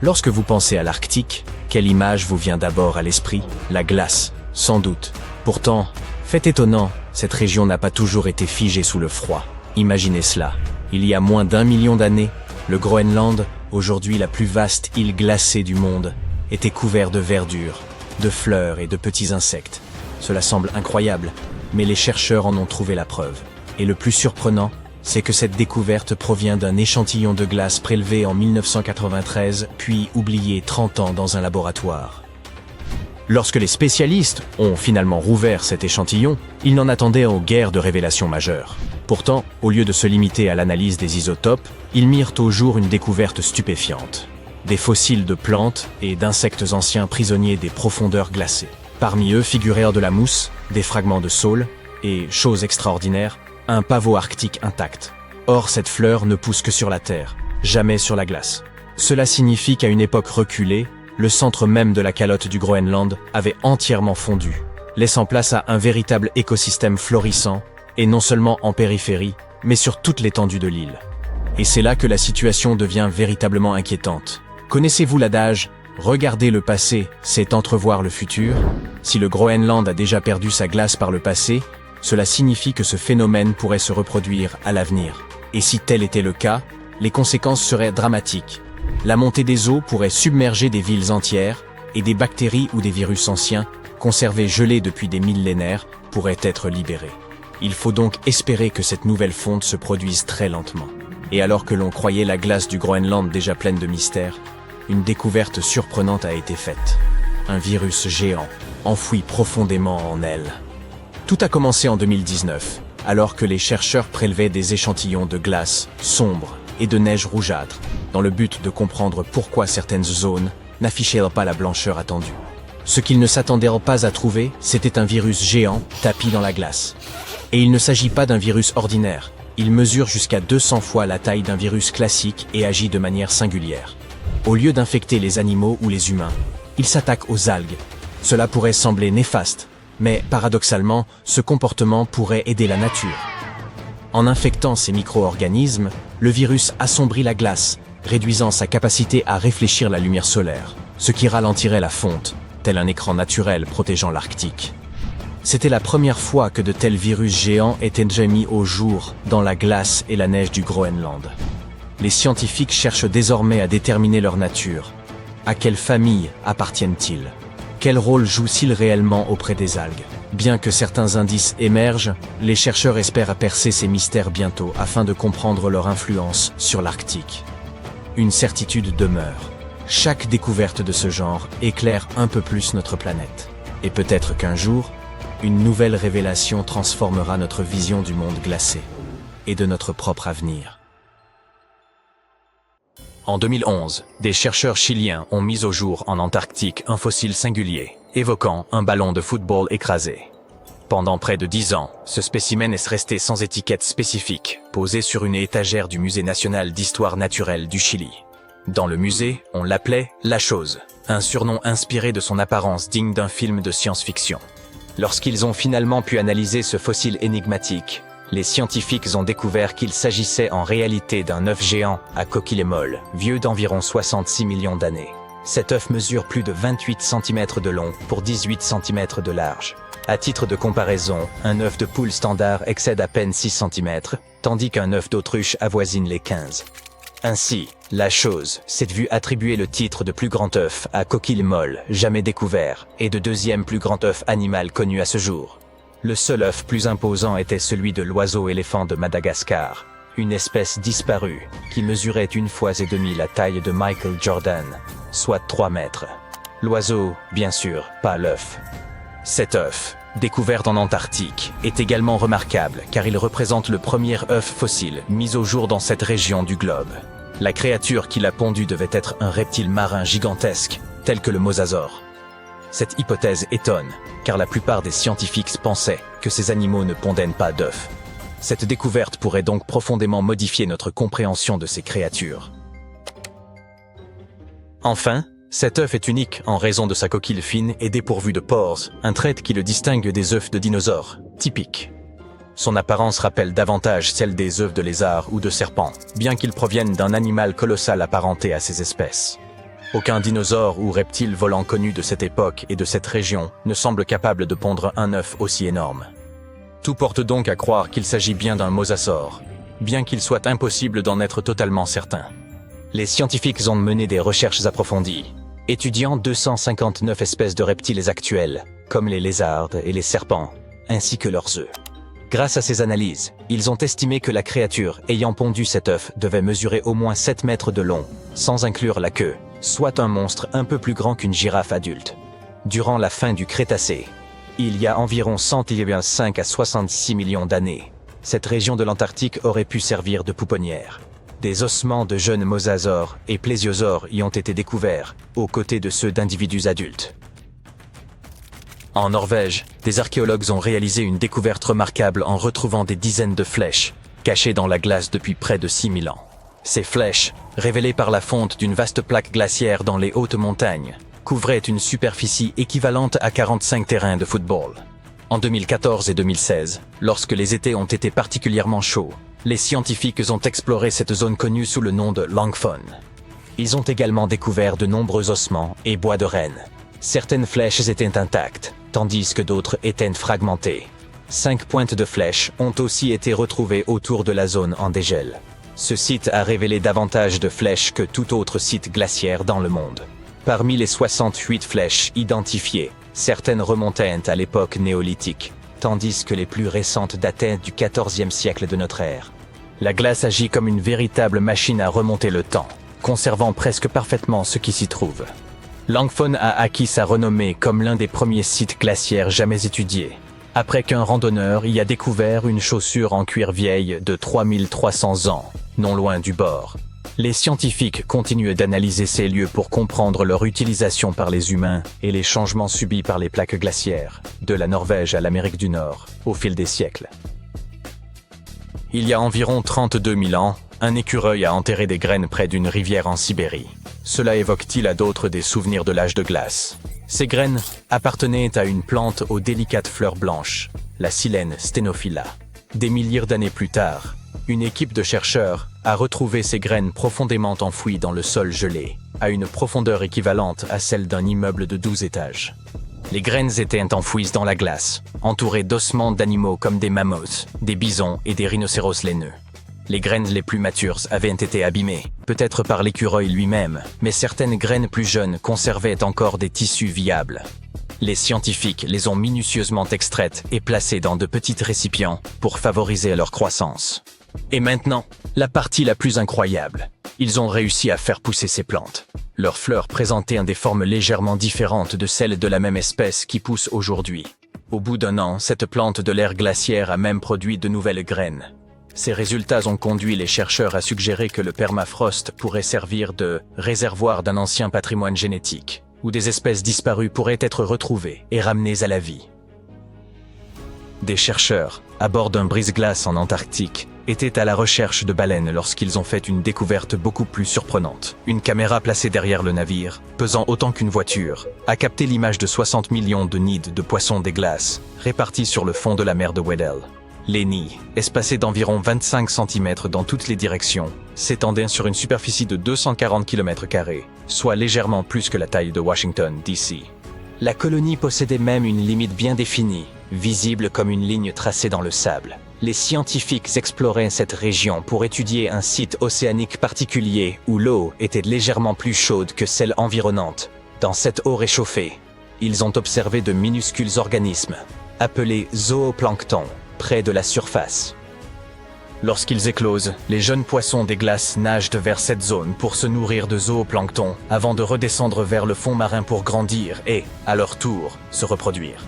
Lorsque vous pensez à l'Arctique, quelle image vous vient d'abord à l'esprit? La glace, sans doute. Pourtant, fait étonnant, cette région n'a pas toujours été figée sous le froid. Imaginez cela. Il y a moins d'1 million d'années, le Groenland, aujourd'hui la plus vaste île glacée du monde, était couvert de verdure, de fleurs et de petits insectes. Cela semble incroyable, mais les chercheurs en ont trouvé la preuve. Et le plus surprenant, c'est que cette découverte provient d'un échantillon de glace prélevé en 1993, puis oublié 30 ans dans un laboratoire. Lorsque les spécialistes ont finalement rouvert cet échantillon, ils n'en attendaient guère de révélations majeures. Pourtant, au lieu de se limiter à l'analyse des isotopes, ils mirent au jour une découverte stupéfiante. Des fossiles de plantes et d'insectes anciens prisonniers des profondeurs glacées. Parmi eux figurèrent de la mousse, des fragments de saule et, chose extraordinaire, un pavot arctique intact. Or, cette fleur ne pousse que sur la terre, jamais sur la glace. Cela signifie qu'à une époque reculée, le centre même de la calotte du Groenland avait entièrement fondu, laissant place à un véritable écosystème florissant, et non seulement en périphérie, mais sur toute l'étendue de l'île. Et c'est là que la situation devient véritablement inquiétante. Connaissez-vous l'adage « Regarder le passé, c'est entrevoir le futur » ? Si le Groenland a déjà perdu sa glace par le passé, cela signifie que ce phénomène pourrait se reproduire à l'avenir. Et si tel était le cas, les conséquences seraient dramatiques. La montée des eaux pourrait submerger des villes entières, et des bactéries ou des virus anciens, conservés gelés depuis des millénaires, pourraient être libérés. Il faut donc espérer que cette nouvelle fonte se produise très lentement. Et alors que l'on croyait la glace du Groenland déjà pleine de mystères, une découverte surprenante a été faite. Un virus géant, enfoui profondément en elle. Tout a commencé en 2019, alors que les chercheurs prélevaient des échantillons de glace sombres et de neige rougeâtre, dans le but de comprendre pourquoi certaines zones n'affichaient pas la blancheur attendue. Ce qu'ils ne s'attendaient pas à trouver, c'était un virus géant tapi dans la glace. Et il ne s'agit pas d'un virus ordinaire. Il mesure jusqu'à 200 fois la taille d'un virus classique et agit de manière singulière. Au lieu d'infecter les animaux ou les humains, il s'attaque aux algues. Cela pourrait sembler néfaste, mais paradoxalement, ce comportement pourrait aider la nature. En infectant ces micro-organismes, le virus assombrit la glace, réduisant sa capacité à réfléchir la lumière solaire, ce qui ralentirait la fonte, tel un écran naturel protégeant l'Arctique. C'était la première fois que de tels virus géants étaient déjà mis au jour dans la glace et la neige du Groenland. Les scientifiques cherchent désormais à déterminer leur nature. À quelle famille appartiennent-ils ? Quel rôle jouent-ils réellement auprès des algues ? Bien que certains indices émergent, les chercheurs espèrent percer ces mystères bientôt afin de comprendre leur influence sur l'Arctique. Une certitude demeure. Chaque découverte de ce genre éclaire un peu plus notre planète. Et peut-être qu'un jour, une nouvelle révélation transformera notre vision du monde glacé et de notre propre avenir. En 2011, des chercheurs chiliens ont mis au jour en Antarctique un fossile singulier, évoquant un ballon de football écrasé. Pendant près de 10 ans, ce spécimen est resté sans étiquette spécifique, posé sur une étagère du Musée national d'histoire naturelle du Chili. Dans le musée, on l'appelait « La Chose », un surnom inspiré de son apparence digne d'un film de science-fiction. Lorsqu'ils ont finalement pu analyser ce fossile énigmatique, les scientifiques ont découvert qu'il s'agissait en réalité d'un œuf géant à coquille molle, vieux d'environ 66 millions d'années. Cet œuf mesure plus de 28 cm de long pour 18 cm de large. À titre de comparaison, un œuf de poule standard excède à peine 6 cm, tandis qu'un œuf d'autruche avoisine les 15. Ainsi, La Chose s'est vue attribuer le titre de plus grand œuf à coquille molle jamais découvert et de deuxième plus grand œuf animal connu à ce jour. Le seul œuf plus imposant était celui de l'oiseau-éléphant de Madagascar, une espèce disparue qui mesurait 1,5 fois la taille de Michael Jordan, soit 3 mètres. L'oiseau, bien sûr, pas l'œuf. Cet œuf, découvert en Antarctique, est également remarquable car il représente le premier œuf fossile mis au jour dans cette région du globe. La créature qui l'a pondu devait être un reptile marin gigantesque, tel que le mosasaure. Cette hypothèse étonne, car la plupart des scientifiques pensaient que ces animaux ne pondaient pas d'œufs. Cette découverte pourrait donc profondément modifier notre compréhension de ces créatures. Enfin, cet œuf est unique en raison de sa coquille fine et dépourvue de pores, un trait qui le distingue des œufs de dinosaures, typiques. Son apparence rappelle davantage celle des œufs de lézards ou de serpents, bien qu'ils proviennent d'un animal colossal apparenté à ces espèces. Aucun dinosaure ou reptile volant connu de cette époque et de cette région ne semble capable de pondre un œuf aussi énorme. Tout porte donc à croire qu'il s'agit bien d'un mosasaure, bien qu'il soit impossible d'en être totalement certain. Les scientifiques ont mené des recherches approfondies, étudiant 259 espèces de reptiles actuels, comme les lézards et les serpents, ainsi que leurs œufs. Grâce à ces analyses, ils ont estimé que la créature ayant pondu cet œuf devait mesurer au moins 7 mètres de long, sans inclure la queue, soit un monstre un peu plus grand qu'une girafe adulte. Durant la fin du Crétacé, il y a environ 105 à 66 millions d'années, cette région de l'Antarctique aurait pu servir de pouponnière. Des ossements de jeunes mosasaures et plésiosaures y ont été découverts, aux côtés de ceux d'individus adultes. En Norvège, des archéologues ont réalisé une découverte remarquable en retrouvant des dizaines de flèches, cachées dans la glace depuis près de 6000 ans. Ces flèches, révélées par la fonte d'une vaste plaque glaciaire dans les hautes montagnes, couvraient une superficie équivalente à 45 terrains de football. En 2014 et 2016, lorsque les étés ont été particulièrement chauds, les scientifiques ont exploré cette zone connue sous le nom de Langfon. Ils ont également découvert de nombreux ossements et bois de renne. Certaines flèches étaient intactes, tandis que d'autres étaient fragmentées. 5 pointes de flèches ont aussi été retrouvées autour de la zone en dégel. Ce site a révélé davantage de flèches que tout autre site glaciaire dans le monde. Parmi les 68 flèches identifiées, certaines remontaient à l'époque néolithique, tandis que les plus récentes dataient du XIVe siècle de notre ère. La glace agit comme une véritable machine à remonter le temps, conservant presque parfaitement ce qui s'y trouve. Langfon a acquis sa renommée comme l'un des premiers sites glaciaires jamais étudiés, après qu'un randonneur y a découvert une chaussure en cuir vieille de 3300 ans, non loin du bord. Les scientifiques continuent d'analyser ces lieux pour comprendre leur utilisation par les humains et les changements subis par les plaques glaciaires, de la Norvège à l'Amérique du Nord, au fil des siècles. Il y a environ 32 000 ans, un écureuil a enterré des graines près d'une rivière en Sibérie. Cela évoque-t-il à d'autres des souvenirs de l'âge de glace? Ces graines appartenaient à une plante aux délicates fleurs blanches, la Silène Stenophila. Des milliers d'années plus tard, une équipe de chercheurs a retrouvé ces graines profondément enfouies dans le sol gelé, à une profondeur équivalente à celle d'un immeuble de 12 étages. Les graines étaient enfouies dans la glace, entourées d'ossements d'animaux comme des mammouths, des bisons et des rhinocéros laineux. Les graines les plus matures avaient été abîmées, peut-être par l'écureuil lui-même, mais certaines graines plus jeunes conservaient encore des tissus viables. Les scientifiques les ont minutieusement extraites et placées dans de petits récipients pour favoriser leur croissance. Et maintenant, la partie la plus incroyable. Ils ont réussi à faire pousser ces plantes. Leurs fleurs présentaient des formes légèrement différentes de celles de la même espèce qui poussent aujourd'hui. Au bout d'un an, cette plante de l'ère glaciaire a même produit de nouvelles graines. Ces résultats ont conduit les chercheurs à suggérer que le permafrost pourrait servir de réservoir d'un ancien patrimoine génétique, où des espèces disparues pourraient être retrouvées et ramenées à la vie. Des chercheurs, à bord d'un brise-glace en Antarctique, étaient à la recherche de baleines lorsqu'ils ont fait une découverte beaucoup plus surprenante. Une caméra placée derrière le navire, pesant autant qu'une voiture, a capté l'image de 60 millions de nids de poissons des glaces, répartis sur le fond de la mer de Weddell. Les nids, espacés d'environ 25 cm dans toutes les directions, s'étendaient sur une superficie de 240 km², soit légèrement plus que la taille de Washington, D.C. La colonie possédait même une limite bien définie, visible comme une ligne tracée dans le sable. Les scientifiques exploraient cette région pour étudier un site océanique particulier où l'eau était légèrement plus chaude que celle environnante. Dans cette eau réchauffée, ils ont observé de minuscules organismes, appelés zooplanctons, près de la surface. Lorsqu'ils éclosent, les jeunes poissons des glaces nagent vers cette zone pour se nourrir de zooplancton avant de redescendre vers le fond marin pour grandir et, à leur tour, se reproduire.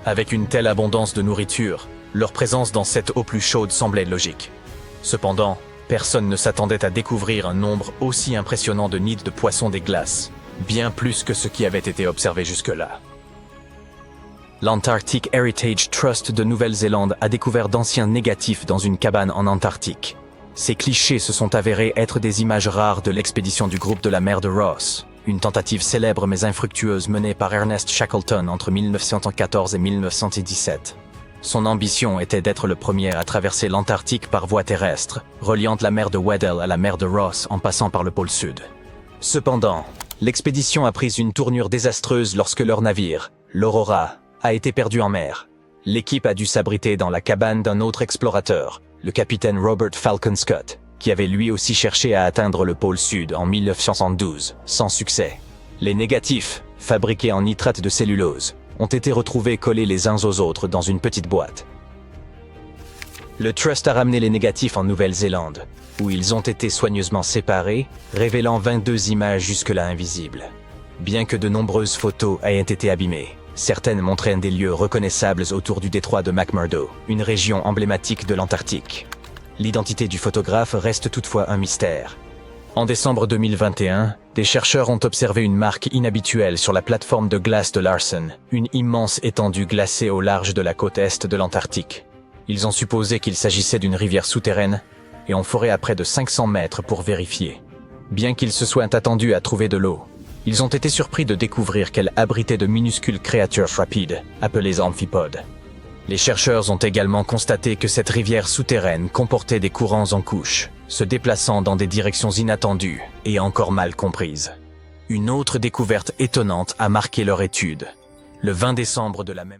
Avec une telle abondance de nourriture, leur présence dans cette eau plus chaude semblait logique. Cependant, personne ne s'attendait à découvrir un nombre aussi impressionnant de nids de poissons des glaces, bien plus que ce qui avait été observé jusque-là. L'Antarctic Heritage Trust de Nouvelle-Zélande a découvert d'anciens négatifs dans une cabane en Antarctique. Ces clichés se sont avérés être des images rares de l'expédition du groupe de la mer de Ross, une tentative célèbre mais infructueuse menée par Ernest Shackleton entre 1914 et 1917. Son ambition était d'être le premier à traverser l'Antarctique par voie terrestre, reliant la mer de Weddell à la mer de Ross en passant par le pôle Sud. Cependant, l'expédition a pris une tournure désastreuse lorsque leur navire, l'Aurora, a été perdu en mer. L'équipe a dû s'abriter dans la cabane d'un autre explorateur, le capitaine Robert Falcon Scott, qui avait lui aussi cherché à atteindre le pôle Sud en 1972, sans succès. Les négatifs, fabriqués en nitrate de cellulose, ont été retrouvés collés les uns aux autres dans une petite boîte. Le Trust a ramené les négatifs en Nouvelle-Zélande, où ils ont été soigneusement séparés, révélant 22 images jusque-là invisibles. Bien que de nombreuses photos aient été abîmées, certaines montraient des lieux reconnaissables autour du détroit de McMurdo, une région emblématique de l'Antarctique. L'identité du photographe reste toutefois un mystère. En décembre 2021, des chercheurs ont observé une marque inhabituelle sur la plateforme de glace de Larsen, une immense étendue glacée au large de la côte est de l'Antarctique. Ils ont supposé qu'il s'agissait d'une rivière souterraine et ont foré à près de 500 mètres pour vérifier. Bien qu'ils se soient attendus à trouver de l'eau, ils ont été surpris de découvrir qu'elle abritait de minuscules créatures rapides, appelées amphipodes. Les chercheurs ont également constaté que cette rivière souterraine comportait des courants en couches, se déplaçant dans des directions inattendues et encore mal comprises. Une autre découverte étonnante a marqué leur étude. Le 20 décembre de la même